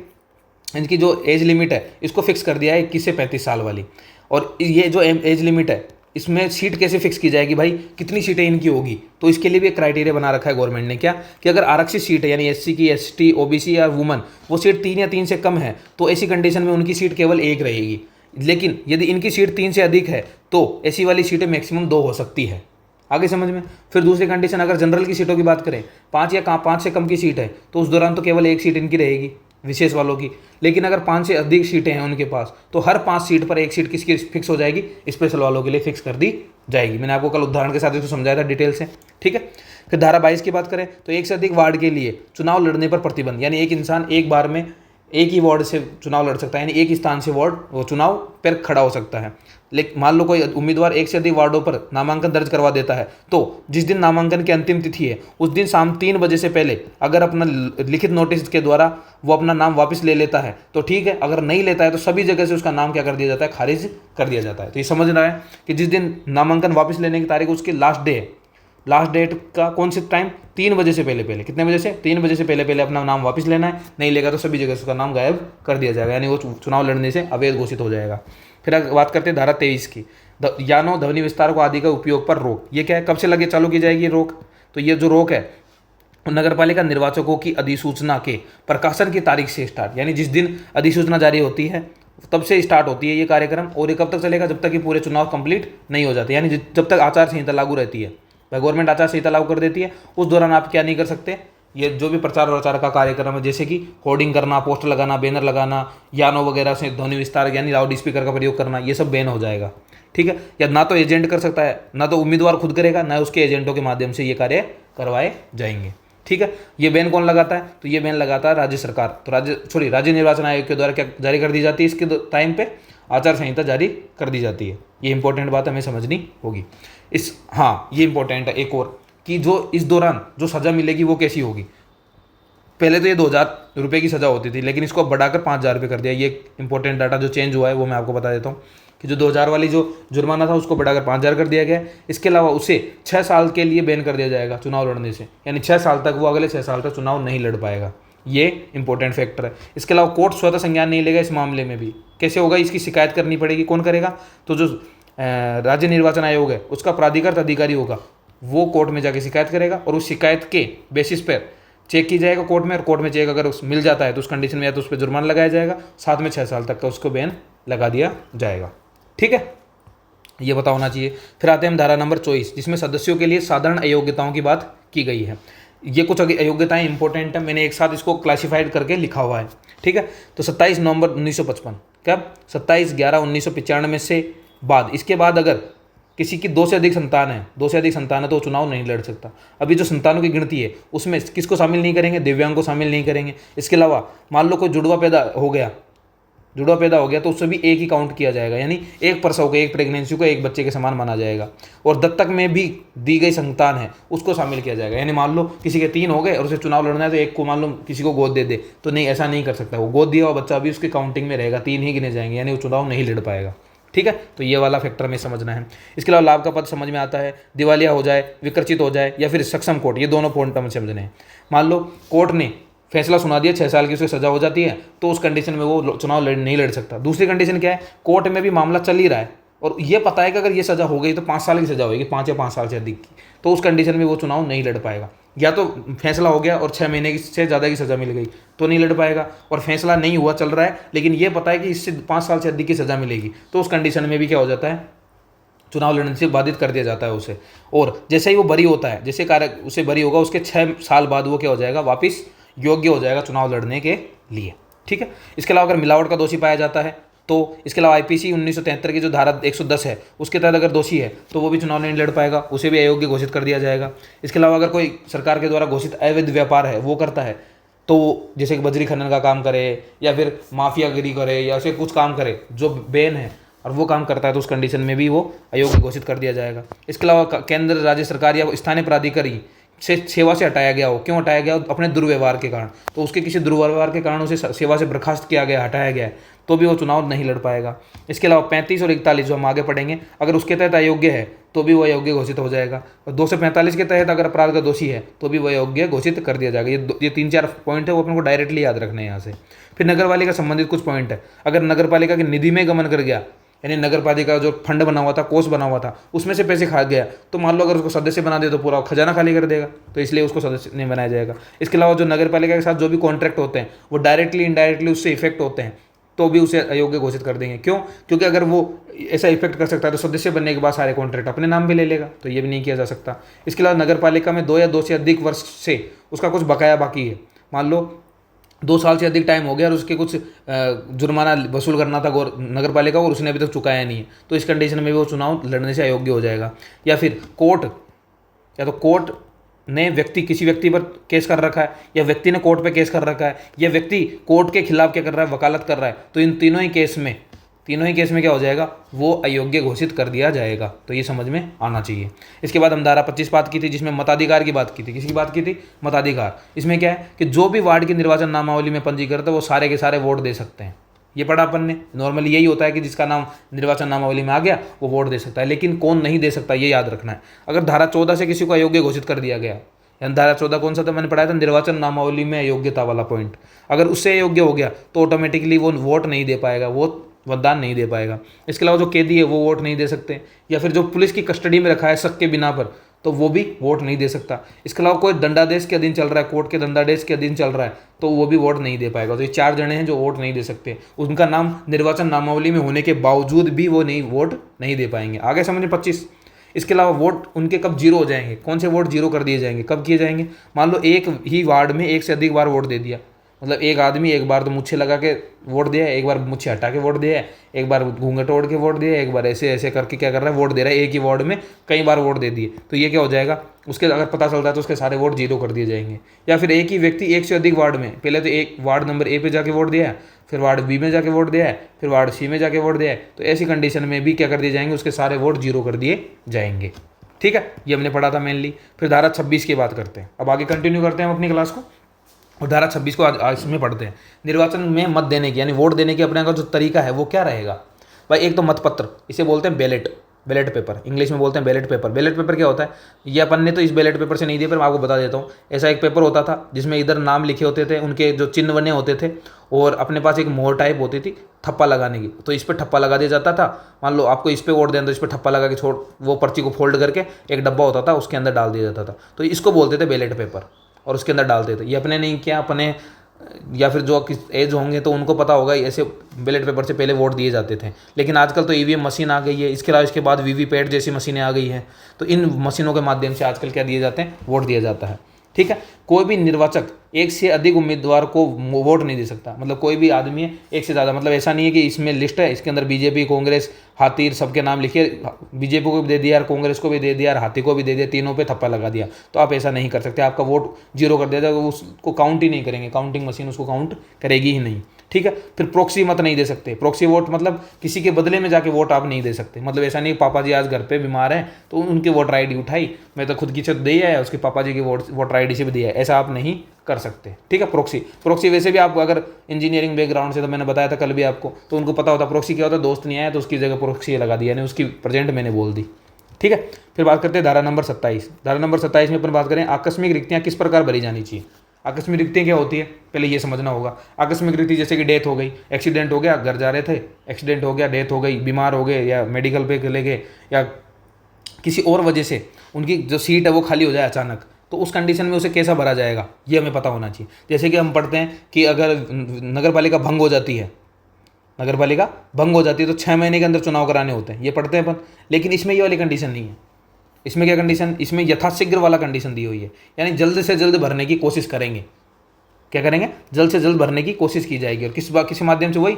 इनकी जो एज लिमिट है इसको फिक्स कर दिया है 21 से 35 साल वाली। और ये जो एज लिमिट है इसमें सीट कैसे फिक्स की जाएगी, भाई कितनी सीटें इनकी होगी, तो इसके लिए भी एक क्राइटेरिया बना रखा है गवर्नमेंट ने, क्या कि अगर आरक्षित सीट है यानी एससी की, एसटी, ओबीसी या वुमन, वो सीट 3 या 3 से कम है, तो ऐसी कंडीशन में उनकी सीट केवल 1 रहेगी। लेकिन यदि इनकी सीट 3 से अधिक है तो ऐसी वाली सीटें मैक्सिमम 2 हो सकती है। आगे समझ में। फिर दूसरी कंडीशन, अगर जनरल की सीटों की बात करें, 5 से कम की सीट है तो उस दौरान तो केवल 1 सीट इनकी रहेगी विशेष वालों की। लेकिन अगर 5 से अधिक सीटें हैं उनके पास, तो हर 5 सीट पर 1 सीट किसकी फिक्स हो जाएगी, स्पेशल वालों के लिए फिक्स कर दी जाएगी। मैंने आपको कल उदाहरण के साथ इसको समझाया था डिटेल से। ठीक है, फिर धारा 22 की बात करें तो 1 से अधिक वार्ड के लिए चुनाव लड़ने पर प्रतिबंध, यानी एक इंसान एक बार में एक ही वार्ड से चुनाव लड़ सकता है, यानी एक ही स्थान से वार्ड वो चुनाव पर खड़ा हो सकता है। लेकिन मान लो कोई उम्मीदवार 1 से अधिक वार्डों पर नामांकन दर्ज करवा देता है, तो जिस दिन नामांकन की अंतिम तिथि है उस दिन शाम 3 बजे से पहले अगर अपना लिखित नोटिस के द्वारा वो अपना नाम वापस ले लेता है तो ठीक है, अगर नहीं लेता है तो सभी जगह से उसका नाम क्या कर दिया जाता है, खारिज कर दिया जाता है। तो ये समझ रहा है कि जिस दिन नामांकन वापस लेने की तारीख उसकी लास्ट डेट का कौन से टाइम, 3 बजे से पहले कितने बजे से, 3 बजे से पहले अपना नाम वापस लेना है। नहीं लेगा तो सभी जगह से उसका नाम गायब कर दिया जाएगा, यानी वो चुनाव लड़ने से अवैध घोषित हो जाएगा। फिर बात करते हैं धारा 23 की, यानों ध्वनि विस्तार को आदि का उपयोग पर रोक। ये क्या है, कब से लगे चालू की जाएगी रोक, तो ये जो रोक है नगरपालिका निर्वाचकों की अधिसूचना के प्रकाशन की तारीख से स्टार्ट, यानी जिस दिन अधिसूचना जारी होती है तब से स्टार्ट होती है ये कार्यक्रम। और ये कब तक चलेगा, जब तक कि पूरे चुनाव कंप्लीट नहीं हो जाते, यानी जब तक आचार संहिता लागू रहती है। गवर्नमेंट आचार संहिता लागू कर देती है, उस दौरान आप क्या नहीं कर सकते, ये जो भी प्रचार प्रचार का कार्यक्रम है, जैसे कि होर्डिंग करना, पोस्टर लगाना, बैनर लगाना, यानों वगैरह से ध्वनि विस्तार यानी लाउड स्पीकर का प्रयोग करना, ये सब बैन हो जाएगा। ठीक है, या ना तो एजेंट कर सकता है, ना तो उम्मीदवार खुद करेगा, ना उसके एजेंटों के माध्यम से ये कार्य करवाए जाएंगे। ठीक है, ये बैन कौन लगाता है, तो ये बैन लगाता है राज्य सरकार। तो राज्य निर्वाचन आयोग के द्वारा क्या जारी कर दी जाती है, इसके टाइम पे आचार संहिता जारी कर दी जाती है। ये इंपॉर्टेंट बात हमें समझनी होगी। ये इंपॉर्टेंट है एक और, कि जो इस दौरान जो सज़ा मिलेगी वो कैसी होगी। पहले तो ये 2,000 रुपये की सज़ा होती थी, लेकिन इसको अब बढ़ाकर 5,000 रुपये कर दिया। ये इंपॉर्टेंट डाटा जो चेंज हुआ है वो मैं आपको बता देता हूँ कि जो 2,000 वाली जो जुर्माना था उसको बढ़ाकर 5,000 कर दिया गया है। इसके अलावा उसे 6 साल के लिए बैन कर दिया जाएगा चुनाव लड़ने से, यानी 6 साल तक वो अगले 6 साल तक चुनाव नहीं लड़ पाएगा। ये इंपॉर्टेंट फैक्टर है। इसके अलावा कोर्ट स्वतः संज्ञान नहीं लेगा इस मामले में भी। कैसे होगा? इसकी शिकायत करनी पड़ेगी। कौन करेगा? तो जो राज्य निर्वाचन आयोग है उसका प्राधिकृत अधिकारी होगा, वो कोर्ट में जाके शिकायत करेगा और उस शिकायत के बेसिस पर चेक की जाएगा कोर्ट में, और कोर्ट में चेक अगर उस मिल जाता है तो उस कंडीशन में या तो उस पर जुर्माना लगाया जाएगा, साथ में 6 साल तक का उसको बैन लगा दिया जाएगा। ठीक है, ये पता होना चाहिए। फिर आते हैं हम धारा नंबर 24, जिसमें सदस्यों के लिए साधारण अयोग्यताओं की बात की गई है। ये कुछ अयोग्यताएं इंपॉर्टेंट है, मैंने एक साथ इसको क्लासिफाइड करके लिखा हुआ है। ठीक है, तो 27 नवंबर 1955, कब? 27/11/1995 से बाद, इसके बाद अगर किसी की 2 से अधिक संतान है, 2 से अधिक संतान है तो वो चुनाव नहीं लड़ सकता। अभी जो संतानों की गिनती है उसमें किसको शामिल नहीं करेंगे? दिव्यांग को शामिल नहीं करेंगे। इसके अलावा मान लो कोई जुड़वा पैदा हो गया तो उससे भी एक ही काउंट किया जाएगा, यानी एक प्रसव को, एक प्रेगनेंसी को एक बच्चे के समान माना जाएगा। और दत्तक में भी दी गई संतान है उसको शामिल किया जाएगा, यानी मान लो किसी के 3 हो गए और उसे चुनाव लड़ना है तो एक को मान लो किसी को गोद दे दे, तो नहीं, ऐसा नहीं कर सकता। वो गोद दिया हुआ बच्चा भी उसकी काउंटिंग में रहेगा, 3 ही गिने जाएंगे, यानी वो चुनाव नहीं लड़ पाएगा। ठीक है, तो ये वाला फैक्टर हमें समझना है। इसके अलावा लाभ का पद समझ में आता है, दिवालिया हो जाए, विकर्चित हो जाए या फिर सक्षम कोर्ट, ये दोनों पॉइंट हमें समझने हैं। मान लो कोर्ट ने फैसला सुना दिया, 6 साल की उसकी सजा हो जाती है, तो उस कंडीशन में वो चुनाव नहीं लड़ सकता। दूसरी कंडीशन क्या है? कोर्ट में भी मामला चल ही रहा है और ये पता है कि अगर ये सजा हो गई तो 5 साल की सजा होगी, 5 या 5 साल से अधिक की, तो उस कंडीशन में वो चुनाव नहीं लड़ पाएगा। या तो फैसला हो गया और 6 महीने की से ज़्यादा की सज़ा मिल गई तो नहीं लड़ पाएगा, और फैसला नहीं हुआ, चल रहा है, लेकिन ये पता है कि इससे 5 साल से अधिक की सज़ा मिलेगी, तो उस कंडीशन में भी क्या हो जाता है? चुनाव लड़ने से बाधित कर दिया जाता है उसे। और जैसे ही वो बरी होता है, जैसे कार्य उसे बरी होगा, उसके 6 साल बाद वो क्या हो जाएगा? वापस योग्य हो जाएगा चुनाव लड़ने के लिए। ठीक है, इसके अलावा अगर मिलावट का दोषी पाया जाता है तो इसके अलावा आईपीसी 1973 की जो धारा 110 है उसके तहत अगर दोषी है तो वो भी चुनाव नहीं लड़ पाएगा, उसे भी अयोग्य घोषित कर दिया जाएगा। इसके अलावा अगर कोई सरकार के द्वारा घोषित अवैध व्यापार है वो करता है, तो जैसे कि बजरी खनन का काम करे या फिर माफियागिरी करे या ऐसे कुछ काम करे जो बैन है और वो काम करता है, तो उस कंडीशन में भी वो अयोग्य घोषित कर दिया जाएगा। इसके अलावा केंद्र, राज्य सरकार या स्थानीय प्राधिकारी से सेवा से हटाया गया हो, क्यों हटाया गया हो? अपने दुर्व्यवहार के कारण, तो उसके किसी दुर्व्यवहार के कारण उसे सेवा से बर्खास्त किया गया, हटाया गया है, तो भी वो चुनाव नहीं लड़ पाएगा। इसके अलावा 35 और 41 जो हम आगे पढ़ेंगे, अगर उसके तहत अयोग्य है तो भी वो अयोग्य घोषित हो जाएगा। और 2 से 45 के तहत अगर अपराध का दोषी है तो भी वो अयोग्य घोषित कर दिया जाएगा। ये 3-4 पॉइंट है, वो अपन को डायरेक्टली याद रखना है यहाँ से। फिर नगर पालिका संबंधित कुछ पॉइंट है। अगर नगर पालिका की निधि में गमन कर गया, यानी नगर पालिका जो फंड बना हुआ था, कोष बना हुआ था, उसमें से पैसे खा गया, तो मान लो अगर उसको सदस्य बना दे तो पूरा खजाना खाली कर देगा, तो इसलिए उसको सदस्य नहीं बनाया जाएगा। इसके अलावा जो नगर पालिका के साथ जो भी कॉन्ट्रैक्ट होते हैं वो डायरेक्टली इनडायरेक्टली उससे इफेक्ट होते हैं, तो भी उसे अयोग्य घोषित कर देंगे। क्यों? क्योंकि अगर वो ऐसा इफेक्ट कर सकता है तो सदस्य बनने के बाद सारे कॉन्ट्रैक्ट अपने नाम भी ले लेगा, तो ये भी नहीं किया जा सकता। इसके अलावा नगर पालिका में 2 या 2 से अधिक वर्ष से उसका कुछ बकाया बाकी है, मान लो 2 साल से अधिक टाइम हो गया और उसके कुछ जुर्माना वसूल करना था नगर पालिका को और उसने अभी तक चुकाया नहीं है, तो इस कंडीशन में भी वो चुनाव लड़ने से अयोग्य हो जाएगा। या फिर कोर्ट ने किसी व्यक्ति पर केस कर रखा है, या व्यक्ति ने कोर्ट पे केस कर रखा है, या व्यक्ति कोर्ट के खिलाफ क्या कर रहा है? वकालत कर रहा है, तो इन तीनों ही केस में क्या हो जाएगा? वो अयोग्य घोषित कर दिया जाएगा। तो ये समझ में आना चाहिए। इसके बाद हम धारा 25 बात की थी, जिसमें मताधिकार की बात की थी। किसकी बात की थी? मताधिकार। इसमें क्या है कि जो भी वार्ड की निर्वाचन नामावली में पंजीकृत है वो सारे के सारे वोट दे सकते हैं। ये पढ़ा अपन ने। नॉर्मली यही होता है कि जिसका नाम निर्वाचन नामावली में आ गया वो वोट दे सकता है, लेकिन कौन नहीं दे सकता ये याद रखना है। अगर धारा 14 से किसी को अयोग्य घोषित कर दिया गया, यानी धारा 14 कौन सा था? मैंने पढ़ाया था निर्वाचन नामावली में अयोग्यता वाला पॉइंट। अगर उससे अयोग्य हो गया तो ऑटोमेटिकली वो वोट नहीं दे पाएगा, वो मतदान नहीं दे पाएगा। इसके अलावा जो कैदी है वो वोट नहीं दे सकते, या फिर जो पुलिस की कस्टडी में रखा है शक के बिना पर, तो वो भी वोट नहीं दे सकता। इसके अलावा कोई दंडादेश के अधीन चल रहा है, कोर्ट के दंडादेश के अधीन चल रहा है, तो वो भी वोट नहीं दे पाएगा। तो ये 4 जने हैं जो वोट नहीं दे सकते, उनका नाम निर्वाचन नामावली में होने के बावजूद भी वो वोट नहीं दे पाएंगे। आगे समझे 25। इसके अलावा वोट उनके कब जीरो हो जाएंगे? कौन से वोट जीरो कर दिए जाएंगे? कब किए जाएंगे? मान लो एक ही वार्ड में 1 से अधिक बार वोट दे दिया, मतलब एक आदमी एक बार तो मुच्छे लगा के वोट दिया है, एक बार मुच्छे हटा के वोट दिया है, एक बार घूंघट ओढ़ के वोट दिया है, एक बार ऐसे ऐसे करके क्या कर रहा है? वोट दे रहा है। एक ही वार्ड में कई बार वोट दे दिए, तो ये क्या हो जाएगा? उसके अगर पता चलता है तो उसके सारे वोट जीरो कर दिए जाएंगे। या फिर एक ही व्यक्ति 1 से अधिक वार्ड में, पहले तो एक वार्ड नंबर ए पे जाके वोट दिया है, फिर वार्ड बी में जाके वोट दिया है, फिर वार्ड सी में जाके वोट दिया है, तो ऐसी कंडीशन में भी क्या कर दिए जाएंगे? उसके सारे वोट जीरो कर दिए जाएंगे। ठीक है, ये हमने पढ़ा था मेनली। फिर धारा 26 की बात करते हैं। अब आगे कंटिन्यू करते हैं हम अपनी क्लास को। और धारा 26 को आज इसमें पढ़ते हैं। निर्वाचन में मत देने की यानी वोट देने की अपने का जो तरीका है वो क्या रहेगा भाई। एक तो मतपत्र, इसे बोलते हैं बैलेट, बैलेट पेपर, इंग्लिश में बोलते हैं बैलेट पेपर। बैलेट पेपर क्या होता है, ये अपन ने तो इस बैलेट पेपर से नहीं दिया, पर मैं आपको बता देता हूँ। ऐसा एक पेपर होता था जिसमें इधर नाम लिखे होते थे, उनके जो चिन्ह बने होते थे, और अपने पास एक मोहर टाइप होती थी ठप्पा लगाने की, तो इस पर ठप्पा लगा दिया जाता था। मान लो आपको इस पे वोट देना, तो इस पर ठप्पा लगा के छोड़, वो पर्ची को फोल्ड करके एक डब्बा होता था उसके अंदर डाल दिया जाता था, तो इसको बोलते थे बैलेट पेपर, और उसके अंदर डालते थे। ये अपने नहीं किया, अपने या फिर जो किस एज होंगे तो उनको पता होगा, ऐसे बैलेट पेपर से पहले वोट दिए जाते थे। लेकिन आजकल तो ईवीएम मशीन आ गई है, इसके अलावा इसके बाद वीवीपैट जैसी मशीनें आ गई हैं, तो इन मशीनों के माध्यम से आजकल क्या दिए जाते हैं, वोट दिया जाता है। ठीक है, कोई भी निर्वाचक एक से अधिक उम्मीदवार को वोट नहीं दे सकता, मतलब कोई भी आदमी है एक से ज़्यादा, मतलब ऐसा नहीं है कि इसमें लिस्ट है, इसके अंदर बीजेपी, कांग्रेस, हाथी सबके नाम लिखिए, बीजेपी को भी दे दिया, कांग्रेस को भी दे दिया, हाथी को भी दे दिया, तीनों पे थप्पा लगा दिया, तो आप ऐसा नहीं कर सकते। आपका वोट जीरो कर दिया जाएगा, उसको काउंट ही नहीं करेंगे, काउंटिंग मशीन उसको काउंट करेगी ही नहीं। ठीक है, फिर प्रॉक्सी मत नहीं दे सकते। प्रॉक्सी वोट मतलब किसी के बदले में जाके वोट आप नहीं दे सकते, मतलब ऐसा नहीं पापा जी आज घर पे बीमार हैं तो उनकी वोटर आईडी उठाई, मैं तो खुद की छत दी है, उसके पापा जी की वोटर आईडी से भी दिया है, ऐसा आप नहीं कर सकते। ठीक है, प्रॉक्सी वैसे भी आप अगर इंजीनियरिंग बैकग्राउंड से, तो मैंने बताया था कल भी आपको, तो उनको पता होता प्रॉक्सी क्या होता है। दोस्त नहीं आया तो उसकी जगह प्रॉक्सी लगा दी, यानी उसकी प्रेजेंट मैंने बोल दी। ठीक है, फिर बात करते हैं धारा नंबर 27। धारा नंबर 27 में अपन बात करें आकस्मिक रिक्तियाँ किस प्रकार भरी जानी चाहिए। आकस्मिक रिक्तियाँ क्या होती है, पहले ये समझना होगा। आकस्मिक रिक्ति जैसे कि डेथ हो गई, एक्सीडेंट हो गया, घर जा रहे थे, एक्सीडेंट हो गया, डेथ हो गई, बीमार हो गए या मेडिकल पे चले गए, या किसी और वजह से उनकी जो सीट है वो खाली हो जाए अचानक, तो उस कंडीशन में उसे कैसा भरा जाएगा ये हमें पता होना चाहिए। जैसे कि हम पढ़ते हैं कि अगर नगर पालिका भंग हो जाती है, नगर पालिका भंग हो जाती है तो 6 महीने के अंदर चुनाव कराने होते हैं, ये पढ़ते हैं अपन। लेकिन इसमें ये वाली कंडीशन नहीं है। इसमें क्या कंडीशन, इसमें यथाशीघ्र वाला कंडीशन दी हुई है, यानी जल्द से जल्द भरने की कोशिश करेंगे। क्या करेंगे, जल्द से जल्द भरने की कोशिश की जाएगी, और किसी माध्यम से, वही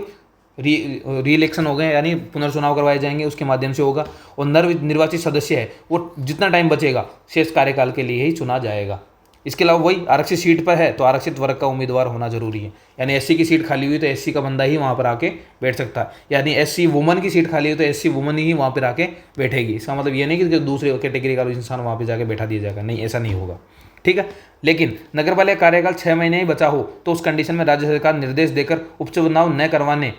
री इलेक्शन हो गए यानी पुनर्चुनाव करवाए जाएंगे, उसके माध्यम से होगा। और निर्वाचित सदस्य है वो जितना टाइम बचेगा शेष कार्यकाल के लिए ही चुना जाएगा। इसके अलावा वही आरक्षित सीट पर है तो आरक्षित वर्ग का उम्मीदवार होना जरूरी है, यानी एससी की सीट खाली हुई तो एससी का बंदा ही वहाँ पर आके बैठ सकता है, यानी एससी वुमन की सीट खाली हुई तो एससी वुमन ही वहाँ पर आके बैठेगी। इसका मतलब ये नहीं कि दूसरे कैटेगरी का इंसान वहाँ पर जाके बैठा दिया जाएगा, नहीं, ऐसा नहीं होगा। ठीक है, लेकिन नगरपालिका कार्यकाल 6 महीने ही बचा हो तो उस कंडीशन में राज्य सरकार निर्देश देकर उपचुनाव न करवाने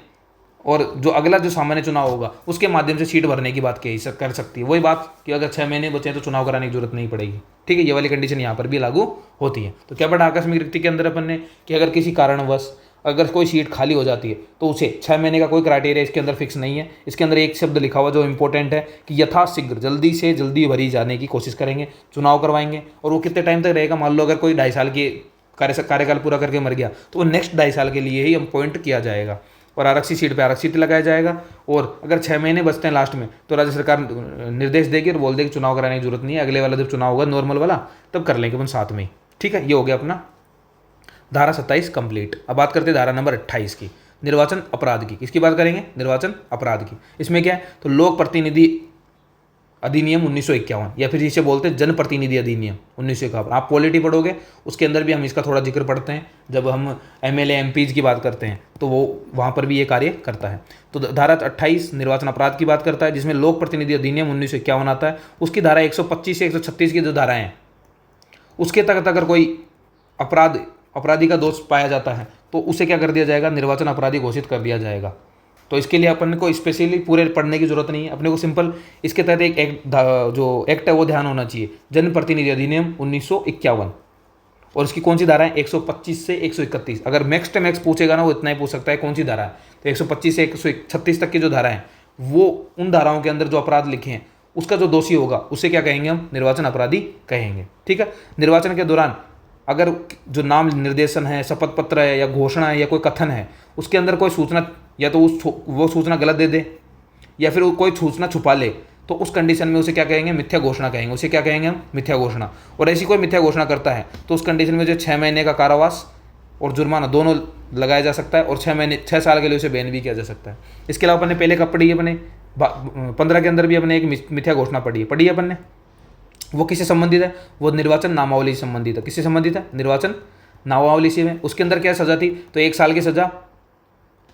और जो अगला जो सामान्य चुनाव होगा उसके माध्यम से सीट भरने की बात कर सकती है। वही बात कि अगर 6 महीने बचे तो चुनाव कराने की जरूरत नहीं पड़ेगी। ठीक है, ये वाली कंडीशन यहाँ पर भी लागू होती है। तो क्या पढ़ा आकस्मिक रिक्ति के अंदर अपन ने कि अगर किसी कारणवश अगर कोई सीट खाली हो जाती है तो उसे 6 महीने का कोई क्राइटेरिया इसके अंदर फिक्स नहीं है। इसके अंदर एक शब्द लिखा हुआ जो इंपॉर्टेंट है कि यथाशीघ्र, जल्दी से जल्दी भरी जाने की कोशिश करेंगे, चुनाव करवाएंगे। और वो कितने टाइम तक रहेगा, मान लो अगर कोई 2.5 साल की कार्यकाल पूरा करके मर गया तो वो नेक्स्ट 2.5 साल के लिए ही अपॉइंट किया जाएगा, और आरक्षित सीट पे आरक्षित लगाया जाएगा। और अगर 6 महीने बचते हैं लास्ट में तो राज्य सरकार निर्देश देगी और बोल देगी चुनाव कराने की जरूरत नहीं है, अगले वाला जब चुनाव होगा नॉर्मल वाला तब कर लेंगे अपन साथ में ही। ठीक है, ये हो गया अपना धारा 27 कंप्लीट। अब बात करते हैं धारा नंबर 28 की, निर्वाचन अपराध की। किसकी बात करेंगे, निर्वाचन अपराध की। इसमें क्या है, तो लोक प्रतिनिधि अधिनियम 1951, या फिर जिसे बोलते हैं जनप्रतिनिधि अधिनियम 1951। आप पॉलिटी पढ़ोगे उसके अंदर भी हम इसका थोड़ा जिक्र पढ़ते हैं, जब हम एमएलए एमपीज की बात करते हैं तो वो वहाँ पर भी ये कार्य करता है। तो धारा 28 निर्वाचन अपराध की बात करता है, जिसमें लोक प्रतिनिधि अधिनियम 1951 आता है। उसकी धारा 125 से 136 की जो धाराएं हैं उसके तहत अगर कोई अपराधी का दोष पाया जाता है तो उसे क्या कर दिया जाएगा, निर्वाचन अपराधी घोषित कर दिया जाएगा। तो इसके लिए अपन को स्पेशली पूरे पढ़ने की जरूरत नहीं है, अपने को सिंपल इसके तहत एक जो एक्ट है वो ध्यान होना चाहिए, जनप्रतिनिधि अधिनियम 1951। और इसकी कौन सी धारा है, 125 से 131। अगर मैक्स टू मैक्स पूछेगा ना वो इतना ही पूछ सकता है कौन सी धारा है, तो 125 से 136 तक की जो धारा है वो उन धाराओं के अंदर जो अपराध लिखे हैं उसका जो दोषी होगा उसे क्या कहेंगे, हम निर्वाचन अपराधी कहेंगे। ठीक है, निर्वाचन के दौरान अगर जो नाम निर्देशन है, शपथ पत्र है या घोषणा है या कोई कथन है उसके अंदर कोई सूचना या तो वो सूचना गलत दे दे या फिर वो कोई सूचना छुपा ले तो उस कंडीशन में उसे क्या कहेंगे, मिथ्या घोषणा कहेंगे। उसे क्या कहेंगे हम, मिथ्या घोषणा। और ऐसी कोई मिथ्या घोषणा करता है तो उस कंडीशन में जो 6 महीने का कारावास और जुर्माना दोनों लगाया जा सकता है, और 6 साल के लिए उसे बैन भी किया जा सकता है। इसके अलावा अपन ने पहले कब पढ़ी है, अपने 15 के अंदर भी अपने एक मिथ्या घोषणा पढ़ी है अपन ने। वो किससे संबंधित है, वो निर्वाचन नामावली से संबंधित है। किससे संबंधित है, निर्वाचन नामावली से है। उसके अंदर क्या सज़ा थी, तो 1 साल की सज़ा,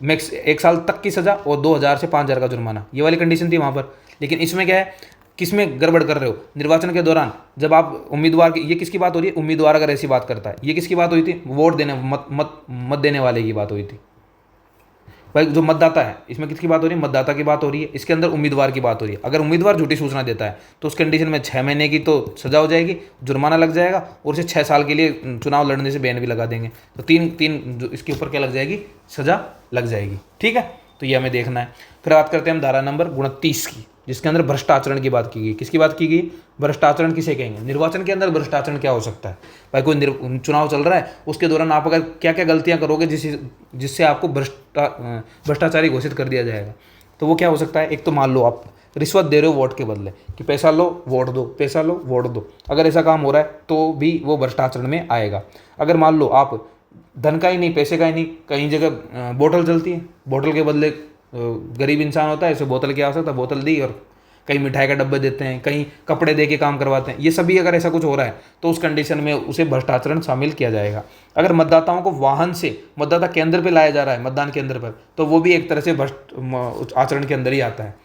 मैक्स 1 साल तक की सज़ा और 2000 से 5000 का जुर्माना, ये वाली कंडीशन थी वहाँ पर। लेकिन इसमें क्या है किस में गड़बड़ कर रहे हो? निर्वाचन के दौरान जब आप उम्मीदवार की, ये किसकी बात हो रही है? उम्मीदवार अगर ऐसी बात करता है, ये किसकी बात हुई थी? वोट देने, मत देने वाले की बात हुई थी भाई। जो मतदाता है, इसमें किसकी बात हो रही है? मतदाता की बात हो रही है। इसके अंदर उम्मीदवार की बात हो रही है। अगर उम्मीदवार झूठी सूचना देता है तो उस कंडीशन में 6 महीने की तो सजा हो जाएगी, जुर्माना लग जाएगा, और उसे 6 साल के लिए चुनाव लड़ने से बैन भी लगा देंगे। तो तीन तीन जो इसके ऊपर क्या लग जाएगी? सजा लग जाएगी। ठीक है, तो ये हमें देखना है। फिर बात करते हैं हम धारा नंबर 29 की, जिसके अंदर भ्रष्टाचरण की बात की गई। किसकी बात की गई? भ्रष्टाचरण किसे कहेंगे? निर्वाचन के अंदर भ्रष्टाचरण क्या हो सकता है भाई? कोई चुनाव चल रहा है, उसके दौरान आप अगर क्या क्या गलतियां करोगे जिससे आपको भ्रष्टाचारी घोषित कर दिया जाएगा, तो वो क्या हो सकता है? एक तो मान लो आप रिश्वत दे रहे हो वोट के बदले, कि पैसा लो वोट दो, पैसा लो वोट दो। अगर ऐसा काम हो रहा है तो भी वो भ्रष्टाचरण में आएगा। अगर मान लो आप धन का ही नहीं, पैसे का ही नहीं, कहीं जगह बोतल चलती है, बोतल के बदले गरीब इंसान होता है, इसे बोतल की आवश्यकता, बोतल दी, और कहीं मिठाई का डब्बे देते हैं, कहीं कपड़े दे के काम करवाते हैं। ये सभी अगर ऐसा कुछ हो रहा है तो उस कंडीशन में उसे भ्रष्टाचरण शामिल किया जाएगा। अगर मतदाताओं को वाहन से मतदाता केंद्र पर लाया जा रहा है, मतदान केंद्र पर, तो वो भी एक तरह से भ्रष्ट आचरण के अंदर ही आता है।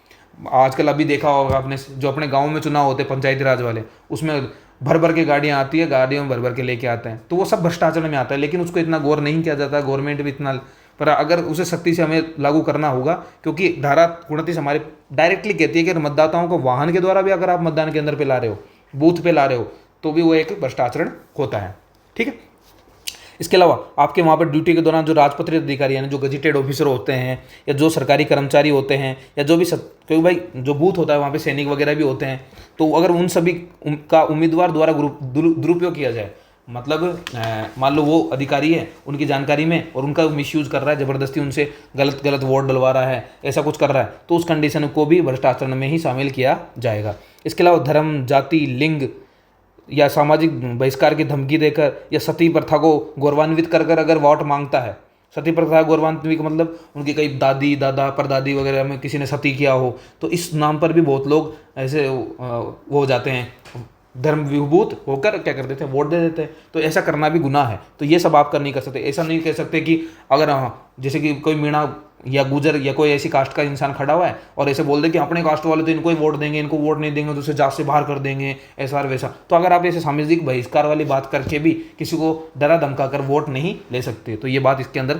आजकल अभी देखा होगा आपने, जो अपने गाँव में चुनाव होते हैं पंचायती राज वाले, उसमें भर भर के गाड़ियाँ आती है, गाड़ियों में भर भर के लेके आते हैं, तो वो सब भ्रष्टाचार में आता है। लेकिन उसको इतना गौर नहीं किया जाता, गवर्नमेंट भी इतना, पर अगर उसे सख्ती से हमें लागू करना होगा, क्योंकि धारा 29 हमारे डायरेक्टली कहती है कि मतदाताओं को वाहन के द्वारा भी अगर आप मतदान केंद्र पे ला रहे हो, बूथ पे ला रहे हो, तो भी वो एक भ्रष्टाचरण होता है। ठीक है, इसके अलावा आपके वहाँ पर ड्यूटी के दौरान जो राजपत्रित अधिकारी यानी जो गजेटेड ऑफिसर होते हैं, या जो सरकारी कर्मचारी होते हैं, या जो भी क्योंकि भाई जो बूथ होता है वहाँ पे सैनिक वगैरह भी होते हैं, तो अगर उन सभी का उम्मीदवार द्वारा दुरुपयोग किया जाए, मतलब मान लो वो अधिकारी है, उनकी जानकारी में और उनका मिसयूज कर रहा है, ज़बरदस्ती उनसे गलत गलत वोट डलवा रहा है, ऐसा कुछ कर रहा है, तो उस कंडीशन को भी भ्रष्टाचार में ही शामिल किया जाएगा। इसके अलावा धर्म, जाति, लिंग या सामाजिक बहिष्कार की धमकी देकर या सती प्रथा को गौरवान्वित कर कर अगर वोट मांगता है, सती प्रथा गौरवान्वित मतलब उनकी कई दादी, दादा, परदादी वगैरह में किसी ने सती किया हो, तो इस नाम पर भी बहुत लोग ऐसे वो हो जाते हैं, धर्म विभूत होकर क्या कर देते हैं? वोट दे देते हैं। तो ऐसा करना भी गुनाह है। तो ये सब आप कर नहीं कर सकते। ऐसा नहीं कह सकते कि अगर जैसे कि कोई मीणा या गुजर या कोई ऐसी कास्ट का इंसान खड़ा हुआ है और ऐसे बोल दे कि अपने कास्ट वाले तो इनको ही वोट देंगे, इनको वोट नहीं देंगे तो उसे जात से बाहर कर देंगे, ऐसा और वैसा। तो अगर आप ऐसे सामाजिक बहिष्कार वाली बात करके भी किसी को डरा धमका कर वोट नहीं ले सकते, तो ये बात इसके अंदर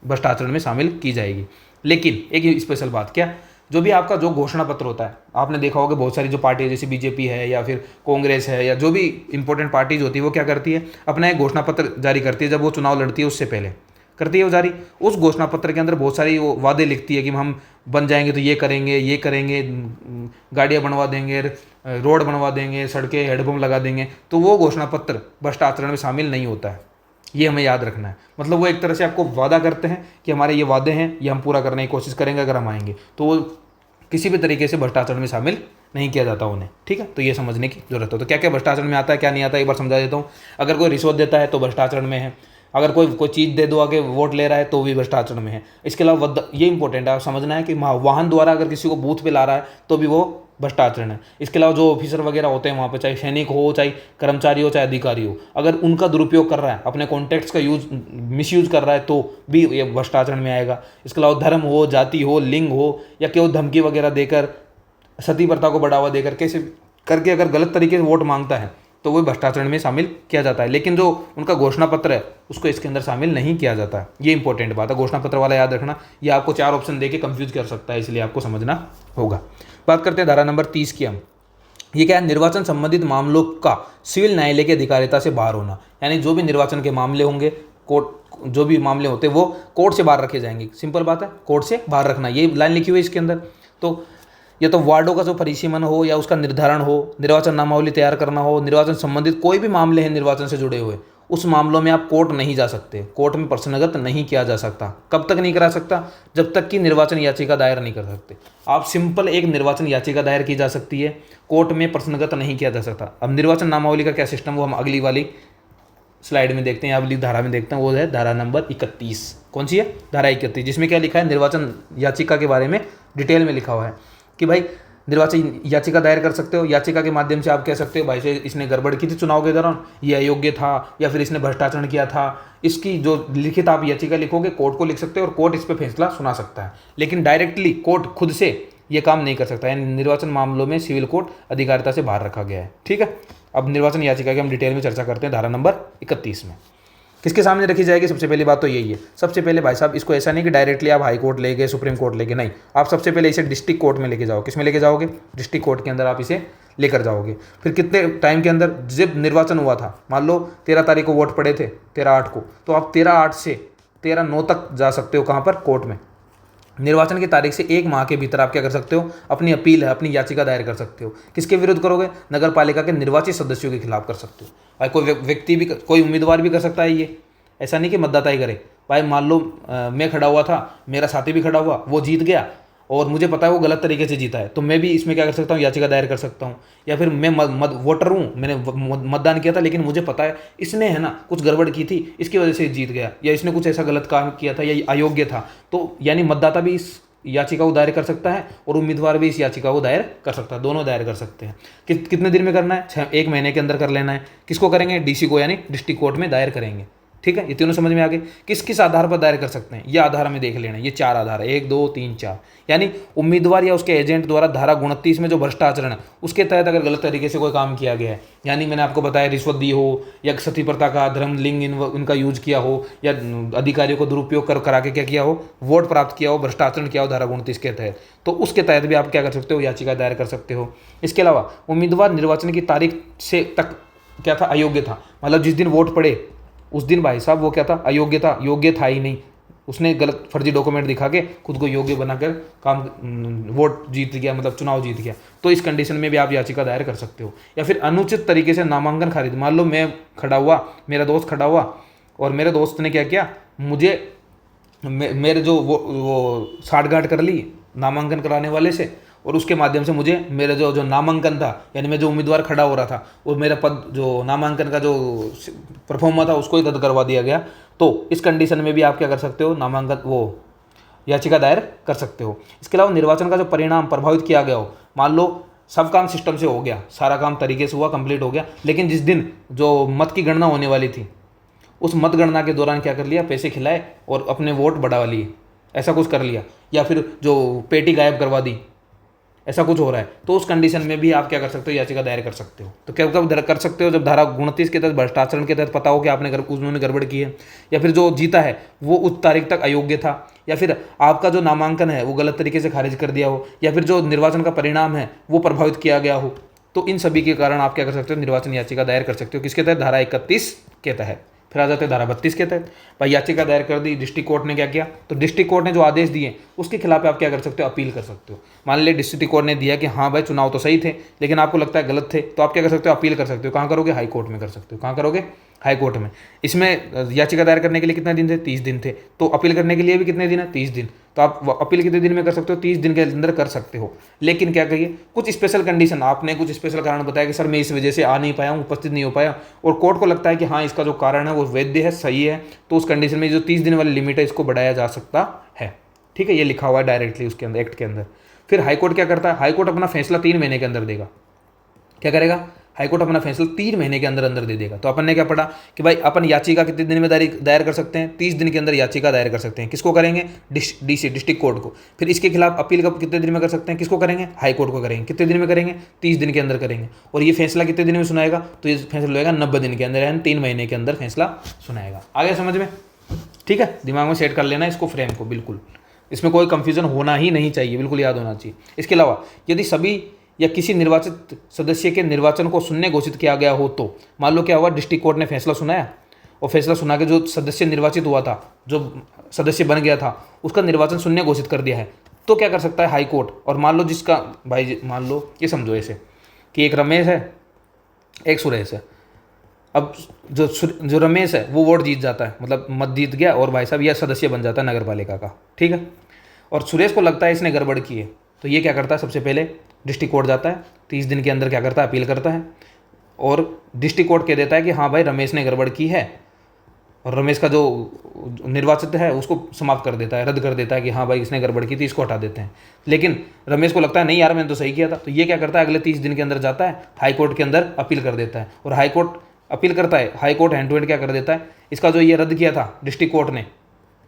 भ्रष्टाचार में शामिल की जाएगी। लेकिन एक स्पेशल बात, क्या जो भी आपका जो घोषणा पत्र होता है, आपने देखा होगा बहुत सारी जो पार्टी है जैसे बीजेपी है या फिर कांग्रेस है या जो भी इंपॉर्टेंट पार्टीज होती है, वो क्या करती है? अपना एक घोषणा पत्र जारी करती है। जब वो चुनाव लड़ती है उससे पहले करती है वो जारी। उस घोषणा पत्र के अंदर बहुत सारी वो वादे लिखती है कि हम बन जाएंगे तो ये करेंगे, गाड़ियाँ बनवा देंगे, रोड बनवा देंगे, सड़कें हेडपम्प लगा देंगे। तो वो घोषणा पत्र भ्रष्टाचार में शामिल नहीं होता है, ये हमें याद रखना है। मतलब वो एक तरह से आपको वादा करते हैं कि हमारे ये वादे हैं, ये हम पूरा करने की कोशिश करेंगे अगर हम आएंगे, तो वो किसी भी तरीके से भ्रष्टाचार में शामिल नहीं किया जाता उन्हें। ठीक है, तो ये समझने की जरूरत है। तो क्या क्या भ्रष्टाचार में आता है, क्या नहीं आता है, एक बार समझा देता हूँ। अगर कोई रिश्वत देता है तो भ्रष्टाचार में है। अगर कोई चीज़ दे दो आके वोट ले रहा है तो भी भ्रष्टाचार में है। इसके अलावा ये इंपॉर्टेंट है, आप समझना है कि वाहन द्वारा अगर किसी को बूथ पे ला रहा है तो भी वो भ्रष्टाचार है। इसके अलावा जो ऑफिसर वगैरह होते हैं वहाँ पे, चाहे सैनिक हो, चाहे कर्मचारी हो, चाहे अधिकारी हो, अगर उनका दुरुपयोग कर रहा है, अपने कॉन्टैक्ट्स का मिसयूज कर रहा है, तो भी ये भ्रष्टाचार में आएगा। इसके अलावा धर्म हो, जाति हो, लिंग हो, या केवल धमकी वगैरह देकर, सती प्रथा को बढ़ावा देकर, कैसे करके अगर गलत तरीके से वोट मांगता है तो वो भ्रष्टाचार में शामिल किया जाता है। लेकिन जो उनका घोषणा पत्र है उसको इसके अंदर शामिल नहीं किया जाता है। ये इंपॉर्टेंट बात है, घोषणा पत्र वाला याद रखना। ये आपको 4 ऑप्शन देके कंफ्यूज कर सकता है, इसलिए आपको समझना होगा। बात करते हैं धारा नंबर 30 की हम। ये क्या है? निर्वाचन संबंधित मामलों का सिविल न्यायालय की अधिकारिता से बाहर होना। यानी जो भी निर्वाचन के मामले होंगे, कोर्ट जो भी मामले होते हैं वो कोर्ट से बाहर रखे जाएंगे। सिंपल बात है, कोर्ट से बाहर रखना, ये लाइन लिखी हुई है इसके अंदर। तो या तो वार्डों का जो परिसीमन हो या उसका निर्धारण हो, निर्वाचन नामावली तैयार करना हो, निर्वाचन संबंधित कोई भी मामले हैं निर्वाचन से जुड़े हुए, उस मामलों में आप कोर्ट नहीं जा सकते। कोर्ट में प्रश्नगत नहीं किया जा सकता। कब तक नहीं करा सकता? जब तक कि निर्वाचन याचिका दायर नहीं कर सकते। आप सिंपल एक निर्वाचन याचिका दायर की जा सकती है, कोर्ट में प्रश्नगत नहीं किया जा सकता। अब निर्वाचन नामावली का क्या सिस्टम, वो हम अगली वाली स्लाइड में देखते हैं, अगली धारा में देखते हैं। वो है धारा नंबर 31। कौन सी है? धारा 31, जिसमें क्या लिखा है? निर्वाचन याचिका के बारे में डिटेल में लिखा हुआ है कि भाई निर्वाचन याचिका दायर कर सकते हो। याचिका के माध्यम से आप कह सकते हो भाई से इसने गड़बड़ की थी चुनाव के दौरान, ये अयोग्य था, या फिर इसने भ्रष्टाचार किया था। इसकी जो लिखित आप याचिका लिखोगे कोर्ट को लिख सकते हो और कोर्ट इस पर फैसला सुना सकता है। लेकिन डायरेक्टली कोर्ट खुद से ये काम नहीं कर सकता, यानी निर्वाचन मामलों में सिविल कोर्ट अधिकारिता से बाहर रखा गया है। ठीक है, अब निर्वाचन याचिका की हम डिटेल में चर्चा करते हैं धारा नंबर 31 में। किसके सामने रखी जाएगी? सबसे पहली बात तो यही है, सबसे पहले भाई साहब इसको ऐसा नहीं कि डायरेक्टली आप हाई कोर्ट ले गए, सुप्रीम कोर्ट ले गए, नहीं, आप सबसे पहले इसे डिस्ट्रिक्ट कोर्ट में लेके जाओ। किस में लेके जाओगे? डिस्ट्रिक्ट कोर्ट के अंदर आप इसे लेकर जाओगे। फिर कितने टाइम के अंदर, जब निर्वाचन हुआ था, मान लो 13 तारीख को वोट पड़े थे, 13/8 को, तो आप 13/8 से 13/9 तक जा सकते हो। कहाँ पर? कोर्ट में। निर्वाचन की तारीख से 1 माह के भीतर आप क्या कर सकते हो? अपनी अपील है, अपनी याचिका दायर कर सकते हो। किसके विरुद्ध करोगे? नगर पालिका के निर्वाचित सदस्यों के खिलाफ कर सकते हो। भाई कोई व्यक्ति भी, कोई उम्मीदवार भी कर सकता है ये, ऐसा नहीं कि मतदाता ही करे। भाई मान लो मैं खड़ा हुआ था, मेरा साथी भी खड़ा हुआ, वो जीत गया और मुझे पता है वो गलत तरीके से जीता है, तो मैं भी इसमें क्या कर सकता हूँ? याचिका दायर कर सकता हूँ। या फिर मैं वोटर हूँ, मैंने मतदान किया था, लेकिन मुझे पता है इसने, है ना, कुछ गड़बड़ की थी, इसकी वजह से जीत गया, या इसने कुछ ऐसा गलत काम किया था या अयोग्य था, तो यानी मतदाता भी इस याचिका को दायर कर सकता है और उम्मीदवार भी इस याचिका को दायर कर सकता है, दोनों दायर कर सकते हैं। कितने दिन में करना है? 1 महीने के अंदर कर लेना है। किसको करेंगे? डीसी को, यानी डिस्ट्रिक्ट कोर्ट में दायर करेंगे। ठीक है, ये तीनों समझ में आ गए। किस किस आधार पर दायर कर सकते हैं? ये आधार हमें देख लेना है। ये 4 आधार है, 1 2 3 4, यानी उम्मीदवार या उसके एजेंट द्वारा धारा 29 में जो भ्रष्टाचरण है उसके तहत अगर गलत तरीके से कोई काम किया गया है, यानी मैंने आपको बताया रिश्वत दी हो, या सती प्रथा का, धर्म लिंग इनका यूज किया हो, या अधिकारियों को दुरुपयोग करा के क्या किया हो, वोट प्राप्त किया हो, भ्रष्टाचरण किया हो धारा 29 के तहत, तो उसके तहत भी आप क्या कर सकते हो? याचिका दायर कर सकते हो। इसके अलावा उम्मीदवार निर्वाचन की तारीख से तक क्या था? अयोग्य था, मतलब जिस दिन वोट पड़े उस दिन भाई साहब वो क्या था? अयोग्य था, योग्य था ही नहीं, उसने गलत फर्जी डॉक्यूमेंट दिखा के खुद को योग्य बनाकर काम वोट जीत गया, मतलब चुनाव जीत गया, तो इस कंडीशन में भी आप याचिका दायर कर सकते हो। या फिर अनुचित तरीके से नामांकन खारिज, मान लो मैं खड़ा हुआ, मेरा दोस्त खड़ा हुआ और मेरे दोस्त ने क्या किया, मुझे मेरे जो वो साठगांठ कर ली नामांकन कराने वाले से, और उसके माध्यम से मुझे मेरा जो नामांकन था, यानी मैं जो उम्मीदवार खड़ा हो रहा था, और मेरा पद जो नामांकन का जो परफॉर्मा था उसको ही रद्द करवा दिया गया, तो इस कंडीशन में भी आप क्या कर सकते हो? नामांकन वो याचिका दायर कर सकते हो। इसके अलावा निर्वाचन का जो परिणाम प्रभावित किया गया हो, मान लो सब काम सिस्टम से हो गया, सारा काम तरीके से हुआ, कंप्लीट हो गया, लेकिन जिस दिन जो मत की गणना होने वाली थी उस मतगणना के दौरान क्या कर लिया? पैसे खिलाए और अपने वोट बढ़ा लिए, ऐसा कुछ कर लिया, या फिर जो पेटी गायब करवा दी, ऐसा कुछ हो रहा है, तो उस कंडीशन में भी आप क्या कर सकते हो? याचिका दायर कर सकते हो। तो क्या कब कर सकते हो? जब धारा 29 के तहत भ्रष्टाचरण के तहत पता हो कि आपने उन्होंने गड़बड़ की है, या फिर जो जीता है वो उस तारीख तक अयोग्य था, या फिर आपका जो नामांकन है वो गलत तरीके से खारिज कर दिया हो, या फिर जो निर्वाचन का परिणाम है वो प्रभावित किया गया हो, तो इन सभी के कारण आप क्या कर सकते हो? निर्वाचन याचिका दायर कर सकते हो। किसके तहत? धारा 31 के तहत। फिर आ जाते हैं धारा 32 के तहत। भाई याचिका दायर कर दी, डिस्ट्रिक्ट कोर्ट ने क्या किया, तो डिस्ट्रिक्ट कोर्ट ने जो आदेश दिए उसके खिलाफ आप क्या कर सकते हो? अपील कर सकते हो। मान लीजिए डिस्ट्रिक्ट कोर्ट ने दिया कि हाँ भाई चुनाव तो सही थे, लेकिन आपको लगता है गलत थे, तो आप क्या कर सकते हो? अपील कर सकते हो। कहाँ करोगे? हाई कोर्ट में कर सकते हो। कहाँ करोगे? हाई कोर्ट में। इसमें याचिका दायर करने के लिए कितने दिन थे? 30 दिन थे। तो अपील करने के लिए भी कितने दिन है? 30 दिन। तो आप अपील कितने दिन में कर सकते हो? 30 दिन के अंदर कर सकते हो। लेकिन क्या करिए, कुछ स्पेशल कंडीशन, आपने कुछ स्पेशल कारण बताया कि सर मैं इस वजह से आ नहीं पाया हूँ, उपस्थित नहीं हो पाया, और कोर्ट को लगता है कि हाँ इसका जो कारण है वो वैध है, सही है, तो उस कंडीशन में जो 30 दिन वाली लिमिट है इसको बढ़ाया जा सकता है। ठीक है, ये लिखा हुआ है डायरेक्टली उसके अंदर, एक्ट के अंदर। फिर हाईकोर्ट क्या करता है? हाईकोर्ट अपना फैसला 3 महीने के अंदर देगा। क्या करेगा? हाईकोर्ट अपना फैसला 3 महीने के अंदर अंदर दे देगा। तो अपन ने क्या पढ़ा कि भाई अपन याचिका कितने दिन में दायर कर सकते हैं? 30 दिन के अंदर याचिका दायर कर सकते हैं। किसको करेंगे? डीसी, डिस्ट्रिक्ट कोर्ट को। फिर इसके खिलाफ अपील कब, कितने दिन में कर सकते हैं? किसको करेंगे? हाई कोर्ट को करेंगे। कितने दिन में करेंगे? 30 दिन के अंदर करेंगे। और ये फैसला कितने दिन में सुनाएगा? तो ये फैसला होगा 90 दिन के अंदर, यानी 3 महीने के अंदर फैसला सुनाएगा। आगे समझ में? ठीक है, दिमाग में सेट कर लेना इसको, फ्रेम को, बिल्कुल इसमें कोई कंफ्यूजन होना ही नहीं चाहिए, बिल्कुल याद होना चाहिए। इसके अलावा यदि सभी या किसी निर्वाचित सदस्य के निर्वाचन को शून्य घोषित किया गया हो, तो मान लो क्या हुआ, डिस्ट्रिक्ट कोर्ट ने फैसला सुनाया और फैसला सुना के जो सदस्य निर्वाचित हुआ था, जो सदस्य बन गया था, उसका निर्वाचन शून्य घोषित कर दिया है, तो क्या कर सकता है हाई कोर्ट। और मान लो जिसका, भाई मान लो ये समझो ऐसे कि एक रमेश है, एक सुरेश है। अब जो रमेश है वो वोट जीत जाता है, मतलब मत जीत गया, और भाई साहब यह सदस्य बन जाता है नगर पालिका का। ठीक है, और सुरेश को लगता है इसने गड़बड़ की है, तो ये क्या करता है? सबसे पहले डिस्ट्रिक्ट कोर्ट जाता है, 30 दिन के अंदर क्या करता है? अपील करता है, और डिस्ट्रिक्ट कोर्ट कह देता है कि हाँ भाई रमेश ने गड़बड़ की है, और रमेश का जो निर्वाचित है उसको समाप्त कर देता है, रद्द कर देता है कि हाँ भाई इसने गड़बड़ की थी, इसको हटा देते हैं। लेकिन रमेश को लगता है नहीं यार मैंने तो सही किया था, तो ये क्या करता है? अगले 30 दिन के अंदर जाता है हाई कोर्ट के अंदर, अपील कर देता है, और हाई कोर्ट अपील करता है, high court hand to hand क्या कर देता है? इसका जो ये रद्द किया था डिस्ट्रिक्ट कोर्ट ने,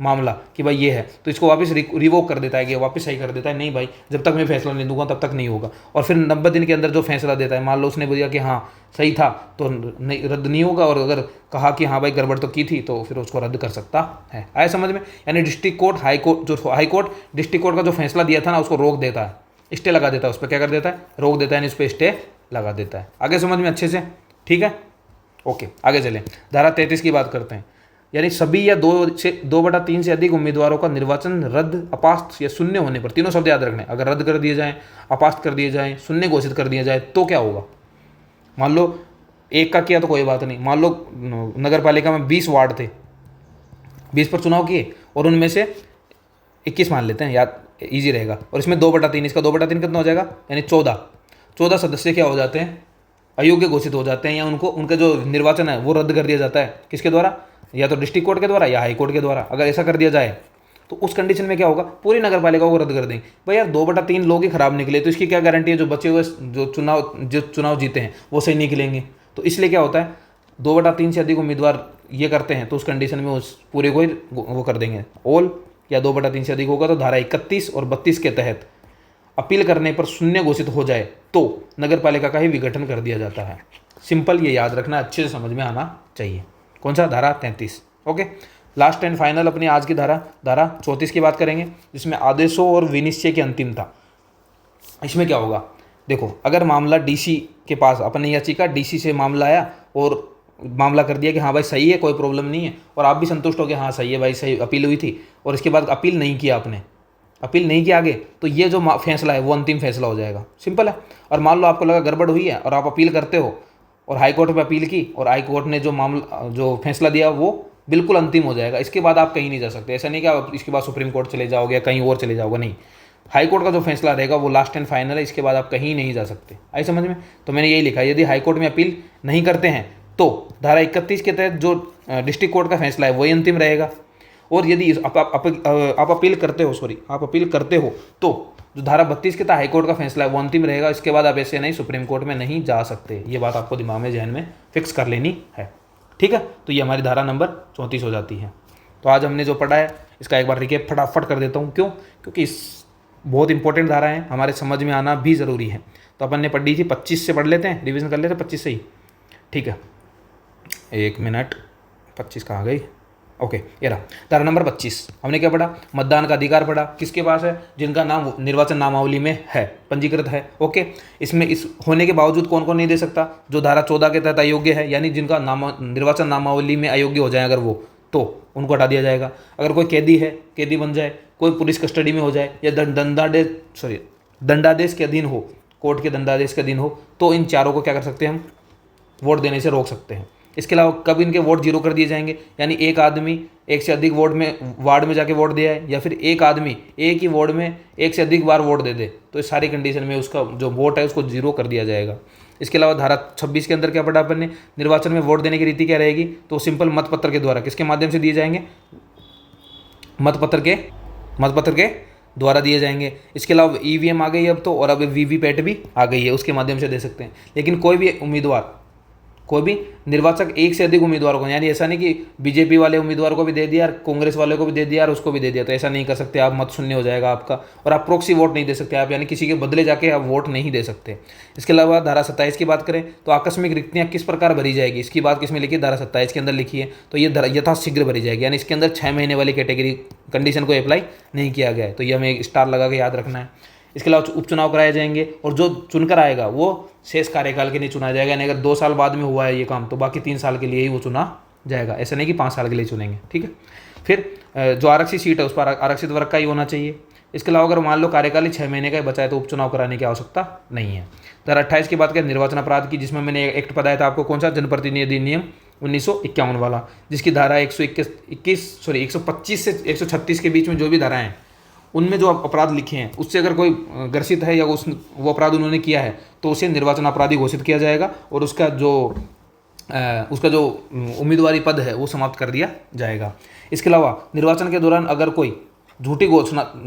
मामला कि भाई ये है, तो इसको वापस रिवोक कर देता है कि वापस सही कर देता है, नहीं भाई जब तक मैं फैसला नहीं दूंगा तब तक नहीं होगा। और फिर 90 दिन के अंदर जो फैसला देता है, मान लो उसने बोला कि हाँ सही था तो नहीं, रद्द नहीं होगा, और अगर कहा कि हाँ भाई गड़बड़ तो की थी तो फिर उसको रद्द कर सकता है। आया समझ में? यानी डिस्ट्रिक्ट कोर्ट, हाई कोर्ट, जो हाई कोर्ट डिस्ट्रिक्ट कोर्ट का जो फैसला दिया था ना उसको रोक देता है, स्टे लगा देता है, उस पर क्या कर देता है, रोक देता है, यानी उस पर स्टे लगा देता है। आगे समझ में अच्छे से? ठीक है, ओके आगे चलें। धारा 33 की बात करते हैं। यानी सभी या 2/3 से अधिक उम्मीदवारों का निर्वाचन रद्द, अपास्त या शून्य होने पर, तीनों शब्द याद रखने, अगर रद्द कर दिए जाएं, अपास्त कर दिए जाएं, शून्य घोषित कर दिया जाए तो क्या होगा। मान लो एक का किया तो कोई बात नहीं, मान लो नगर पालिका में 20 वार्ड थे, 20 पर चुनाव किए और उनमें से 21 मान लेते हैं, याद ईजी रहेगा, और इसमें 2/3, इसका 2/3 कितना हो जाएगा, यानी 14 सदस्य क्या हो जाते हैं, अयोग्य घोषित हो जाते हैं, या उनको उनका जो निर्वाचन है वो रद्द कर दिया जाता है। किसके द्वारा? या तो डिस्ट्रिक्ट कोर्ट के द्वारा या हाई कोर्ट के द्वारा। अगर ऐसा कर दिया जाए तो उस कंडीशन में क्या होगा, पूरी नगर पालिका को रद्द कर देंगे। भाई यार 2/3 लोग ही खराब निकले तो इसकी क्या गारंटी है जो बचे हुए जो चुनाव जीते हैं वो सही निकलेंगे। तो इसलिए क्या होता है, 2/3 से अधिक उम्मीदवार ये करते हैं तो उस कंडीशन में उस पूरे को ही वो कर देंगे ऑल, या 2/3 से अधिक होगा तो धारा 31 और 32 के तहत अपील करने पर शून्य घोषित हो जाए तो नगर पालिका का ही विघटन कर दिया जाता है। सिंपल, ये याद रखना, अच्छे से समझ में आना चाहिए। कौन सा? धारा 33। ओके, लास्ट एंड फाइनल अपनी आज की धारा 34 की बात करेंगे, जिसमें आदेशों और विनिश्चय की अंतिमता। इसमें क्या होगा, देखो अगर मामला डीसी के पास, अपने याचिका डीसी से मामला आया और मामला कर दिया कि हाँ भाई सही है, कोई प्रॉब्लम नहीं है, और आप भी संतुष्ट हो गए हाँ सही है भाई, सही अपील हुई थी, और इसके बाद अपील नहीं किया आपने, अपील नहीं किया आगे, तो ये जो फैसला है वो अंतिम फैसला हो जाएगा। सिंपल है। और मान लो आपको लगा गड़बड़ हुई है और आप अपील करते हो और हाई कोर्ट में अपील की और हाई कोर्ट ने जो फैसला दिया वो बिल्कुल अंतिम हो जाएगा, इसके बाद आप कहीं नहीं जा सकते। ऐसा नहीं कि आप इसके बाद सुप्रीम कोर्ट चले जाओगे, कहीं और चले जाओगे, नहीं, हाई कोर्ट का जो फैसला रहेगा वो लास्ट एंड फाइनल है, इसके बाद आप कहीं नहीं जा सकते। आई समझ में? तो मैंने यही लिखा, यदि हाई कोर्ट में अपील नहीं करते हैं तो धारा 31 के तहत जो डिस्ट्रिक्ट कोर्ट का फैसला है वही अंतिम रहेगा, और यदि आप अपील करते हो, आप अपील करते हो तो जो धारा 32 के तहत हाई कोर्ट का फैसला है वो अंतिम रहेगा। इसके बाद आप ऐसे नहीं सुप्रीम कोर्ट में नहीं जा सकते। ये बात आपको दिमाग में, जहन में फिक्स कर लेनी है। ठीक है, तो ये हमारी धारा नंबर 34 हो जाती है। तो आज हमने जो पढ़ा है इसका एक बार रिकेप फटाफट कर देता हूँ। क्यों? क्योंकि इस बहुत इंपॉर्टेंट धारा है, हमारे समझ में आना भी ज़रूरी है। तो अपन ने पढ़ी थी 25 से, पढ़ लेते हैं, रिवीजन कर लेते हैं 25 से ही। ठीक है, एक मिनट, 25 कहाँ गई? ओके, ये रहा धारा नंबर 25। हमने क्या पढ़ा? मतदान का अधिकार पढ़ा, किसके पास है? जिनका नाम निर्वाचन नामावली में है, पंजीकृत है। ओके, इसमें इस होने के बावजूद कौन कौन नहीं दे सकता? जो धारा 14 के तहत अयोग्य है, यानी जिनका निर्वाचन नामावली में अयोग्य हो जाए अगर वो, तो उनको हटा दिया जाएगा। अगर कोई कैदी है, कैदी बन जाए, कोई पुलिस कस्टडी में हो जाए, या दंडादेश के अधीन हो, कोर्ट के दंडादेश के अधीन हो, तो इन चारों को क्या कर सकते हैं हम? वोट देने से रोक सकते हैं। इसके अलावा कब इनके वोट जीरो कर दिए जाएंगे? यानी एक आदमी एक से अधिक वार्ड में जाके वोट दिया है, या फिर एक आदमी एक ही वार्ड में एक से अधिक बार वोट दे दे, तो इस सारी कंडीशन में उसका जो वोट है उसको जीरो कर दिया जाएगा। इसके अलावा धारा 26 के अंदर क्या पढ़ा अपन ने? निर्वाचन में वोट देने की रीति क्या रहेगी? तो सिंपल मतपत्र के द्वारा, किसके माध्यम से दिए जाएंगे? मतपत्र के द्वारा दिए जाएंगे। इसके अलावा ईवीएम आ गई अब तो, और अब वीवीपैट भी आ गई है, उसके माध्यम से दे सकते हैं। लेकिन कोई भी उम्मीदवार, कोई भी निर्वाचक एक से अधिक उम्मीदवारों को, यानी ऐसा नहीं कि बीजेपी वाले उम्मीदवार को भी दे दिया, कांग्रेस वाले को भी दे दिया और उसको भी दे दिया, तो ऐसा नहीं कर सकते आप। मत शून्य हो जाएगा आपका, और आप प्रॉक्सी वोट नहीं दे सकते आप, यानी किसी के बदले जाके आप वोट नहीं दे सकते। इसके अलावा धारा 27 की बात करें तो आकस्मिक रिक्तियाँ किस प्रकार भरी जाएगी, इसकी बात किसमें लिखी है? धारा 27 के अंदर लिखी है। तो ये यथाशीघ्र भरी जाएगी, यानी इसके अंदर 6 महीने वाली कैटेगरी कंडीशन को अप्लाई नहीं किया गया है, तो ये हमें एक स्टार लगा के याद रखना है। इसके अलावा उपचुनाव कराए जाएंगे, और जो चुनकर आएगा वो शेष कार्यकाल के लिए चुना जाएगा, यानी अगर 2 साल बाद में हुआ है ये काम तो बाकी 3 साल के लिए ही वो चुना जाएगा, ऐसा नहीं कि 5 साल के लिए चुनेंगे। ठीक है, फिर जो आरक्षित सीट है उस पर आरक्षित वर्ग का ही होना चाहिए। इसके अलावा अगर मान लो कार्यकाल 6 महीने का ही बचा है तो उपचुनाव कराने की आवश्यकता नहीं है। धारा 28 की बात करें निर्वाचन अपराध की, जिसमें मैंने एक्ट बताया था आपको, कौन सा? जनप्रतिनिधि अधिनियम 1951 वाला, जिसकी धारा 125 से 136 के बीच में जो भी धाराएं हैं उनमें जो अपराध लिखे हैं उससे अगर कोई ग्रसित है या वो अपराध उन्होंने किया है तो उसे निर्वाचन अपराधी घोषित किया जाएगा, और उसका जो उम्मीदवारी पद है वो समाप्त कर दिया जाएगा। इसके अलावा निर्वाचन के दौरान अगर कोई झूठी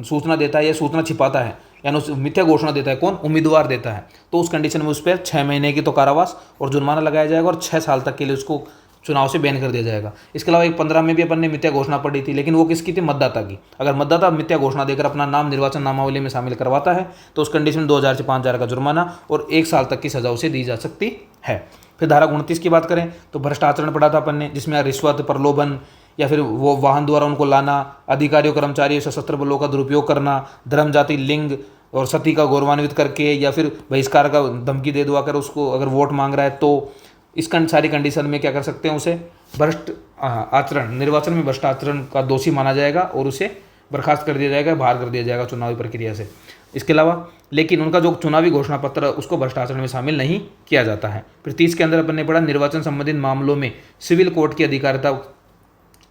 सूचना देता है या सूचना छिपाता है, यानी मिथ्या घोषणा देता है, कौन? उम्मीदवार देता है, तो उस कंडीशन में उस पर 6 महीने की तो कारावास और जुर्माना लगाया जाएगा, और 6 साल तक के लिए उसको चुनाव से बैन कर दिया जाएगा। इसके अलावा 2015 में भी अपन ने मिथ्या घोषणा पढ़ी थी, लेकिन वो किसकी थी? मतदाता की। अगर मतदाता मिथ्या घोषणा देकर अपना नाम निर्वाचन नामावली में शामिल करवाता है तो उस कंडीशन में 2000 से 5000 का जुर्माना और 1 साल तक की सजा उसे दी जा सकती है। फिर धारा 29 की बात करें तो भ्रष्ट आचरण पढ़ा था अपन ने, जिसमें रिश्वत, प्रलोभन या फिर वो वाहन द्वारा उनको लाना, अधिकारियों कर्मचारियों सशस्त्र बलों का दुरुपयोग करना, धर्म, जाति, लिंग और सती का गौरवान्वित करके या फिर बहिष्कार का धमकी दे दुआ कर उसको अगर वोट मांग रहा है तो इस सारी कंडीशन में क्या कर सकते हैं? उसे भ्रष्ट आचरण, निर्वाचन में भ्रष्ट आचरण का दोषी माना जाएगा और उसे बर्खास्त कर दिया जाएगा, बाहर कर दिया जाएगा चुनावी प्रक्रिया से। इसके अलावा लेकिन उनका जो चुनावी घोषणा पत्र है उसको भ्रष्ट आचरण में शामिल नहीं किया जाता है। फिर 30 के अंदर अपन ने पढ़ा निर्वाचन संबंधित मामलों में सिविल कोर्ट की अधिकारिता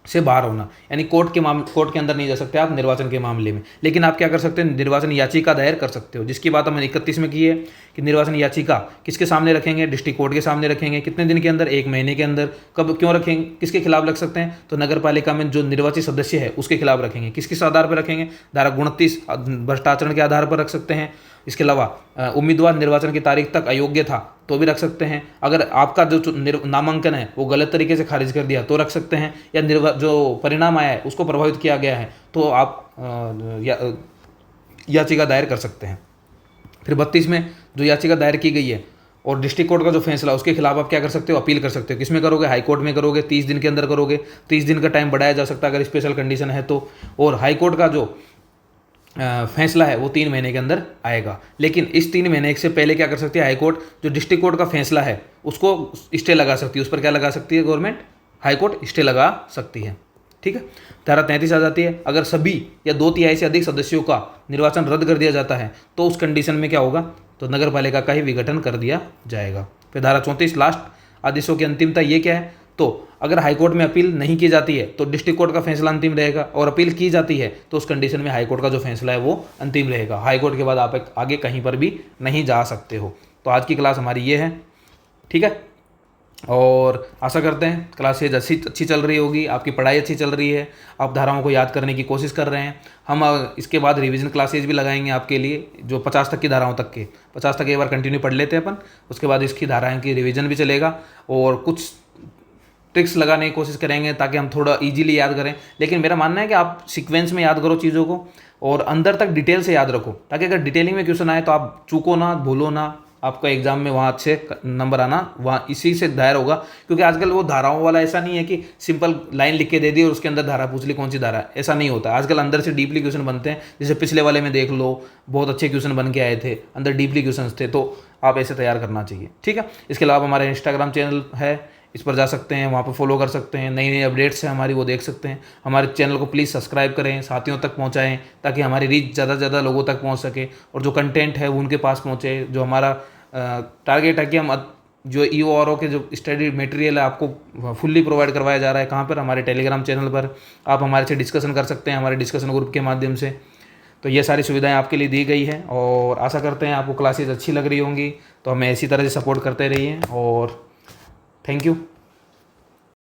से बाहर होना, यानी कोर्ट के अंदर नहीं जा सकते आप निर्वाचन के मामले में, लेकिन आप क्या कर सकते हैं? निर्वाचन याचिका दायर कर सकते हो, जिसकी बात हमने 31 में की है कि निर्वाचन याचिका किसके सामने रखेंगे? डिस्ट्रिक्ट कोर्ट के सामने रखेंगे। कितने दिन के अंदर? 1 महीने के अंदर। कब, क्यों रखेंगे? किसके खिलाफ रख सकते हैं? तो नगर पालिका में जो निर्वाचित सदस्य है उसके खिलाफ रखेंगे। किस आधार पर रखेंगे? धारा 29 भ्रष्टाचरण के आधार पर रख सकते हैं। इसके अलावा उम्मीदवार निर्वाचन की तारीख तक अयोग्य था तो भी रख सकते हैं। अगर आपका जो नामांकन है वो गलत तरीके से खारिज कर दिया तो रख सकते हैं, या जो परिणाम आया है उसको प्रभावित किया गया है तो आप याचिका दायर कर सकते हैं। फिर 32 में जो याचिका दायर की गई है और डिस्ट्रिक्ट कोर्ट का जो फैसला उसके खिलाफ आप क्या कर सकते हो? अपील कर सकते हो। किसमें करोगे? हाई कोर्ट में करोगे। 30 दिन के अंदर करोगे। 30 दिन का टाइम बढ़ाया जा सकता है अगर स्पेशल कंडीशन है तो। और हाई कोर्ट का जो फैसला है वो 3 महीने के अंदर आएगा, लेकिन इस 3 महीने से पहले क्या कर सकती है? हाई कोर्ट जो डिस्ट्रिक्ट कोर्ट का फैसला है उसको स्टे लगा सकती है। उस पर क्या लगा सकती है गवर्नमेंट? हाई कोर्ट स्टे लगा सकती है। ठीक है। धारा 33 आ जाती है, अगर सभी या 2/3 से अधिक सदस्यों का निर्वाचन रद्द कर दिया जाता है तो उस कंडीशन में क्या होगा? तो नगर पालिका का ही विघटन कर दिया जाएगा। फिर धारा 34 लास्ट आदेशों की अंतिमता, ये क्या है? तो अगर हाईकोर्ट में अपील नहीं की जाती है तो डिस्ट्रिक्ट कोर्ट का फैसला अंतिम रहेगा, और अपील की जाती है तो उस कंडीशन में हाईकोर्ट का जो फैसला है वो अंतिम रहेगा। हाईकोर्ट के बाद आप आगे कहीं पर भी नहीं जा सकते हो। तो आज की क्लास हमारी ये है। ठीक है, और आशा करते हैं क्लासेज अच्छी चल रही होगी, आपकी पढ़ाई अच्छी चल रही है, आप धाराओं को याद करने की कोशिश कर रहे हैं। हम इसके बाद रिवीजन क्लासेज भी लगाएंगे आपके लिए, जो 50 तक की धाराओं तक के 50 तक एक बार कंटिन्यू पढ़ लेते हैं अपन, उसके बाद इसकी धाराएं की रिवीजन भी चलेगा और कुछ ट्रिक्स लगाने की कोशिश करेंगे ताकि हम थोड़ा इजीली याद करें। लेकिन मेरा मानना है कि आप सीक्वेंस में याद करो चीज़ों को और अंदर तक डिटेल से याद रखो, ताकि अगर डिटेलिंग में क्वेश्चन आए तो आप चूको ना, भूलो ना, आपका एग्जाम में वहाँ अच्छे नंबर आना वहाँ इसी से दायर होगा। क्योंकि आजकल वो धाराओं वाला ऐसा नहीं है कि सिंपल लाइन लिख के दे दी और उसके अंदर धारा पूछ ली कौन सी धारा है, ऐसा नहीं होता। आजकल अंदर से डीपली क्वेश्चन बनते हैं, जैसे पिछले वाले में देख लो बहुत अच्छे क्वेश्चन बन के आए थे, अंदर डीपली क्वेश्चन थे, तो आप ऐसे तैयार करना चाहिए। ठीक है, इसके अलावा हमारा इंस्टाग्राम चैनल है, इस पर जा सकते हैं, वहाँ पर फॉलो कर सकते हैं, नई नई अपडेट्स हैं हमारी वो देख सकते हैं। हमारे चैनल को प्लीज़ सब्सक्राइब करें, साथियों तक पहुँचाएँ ताकि हमारी रीच ज़्यादा से ज़्यादा लोगों तक पहुँच सके और जो कंटेंट है वो उनके पास पहुँचे। जो हमारा टारगेट है कि हम जो EORO के जो स्टडी मटेरियल है आपको फुल्ली प्रोवाइड करवाया जा रहा है। कहाँ पर? हमारे टेलीग्राम चैनल पर। आप हमारे से डिस्कशन कर सकते हैं हमारे डिस्कशन ग्रुप के माध्यम से। तो ये सारी सुविधाएं आपके लिए दी गई हैं और आशा करते हैं आपको क्लासेस अच्छी लग रही होंगी। तो हमें इसी तरह से सपोर्ट करते रहिए और थैंक यू।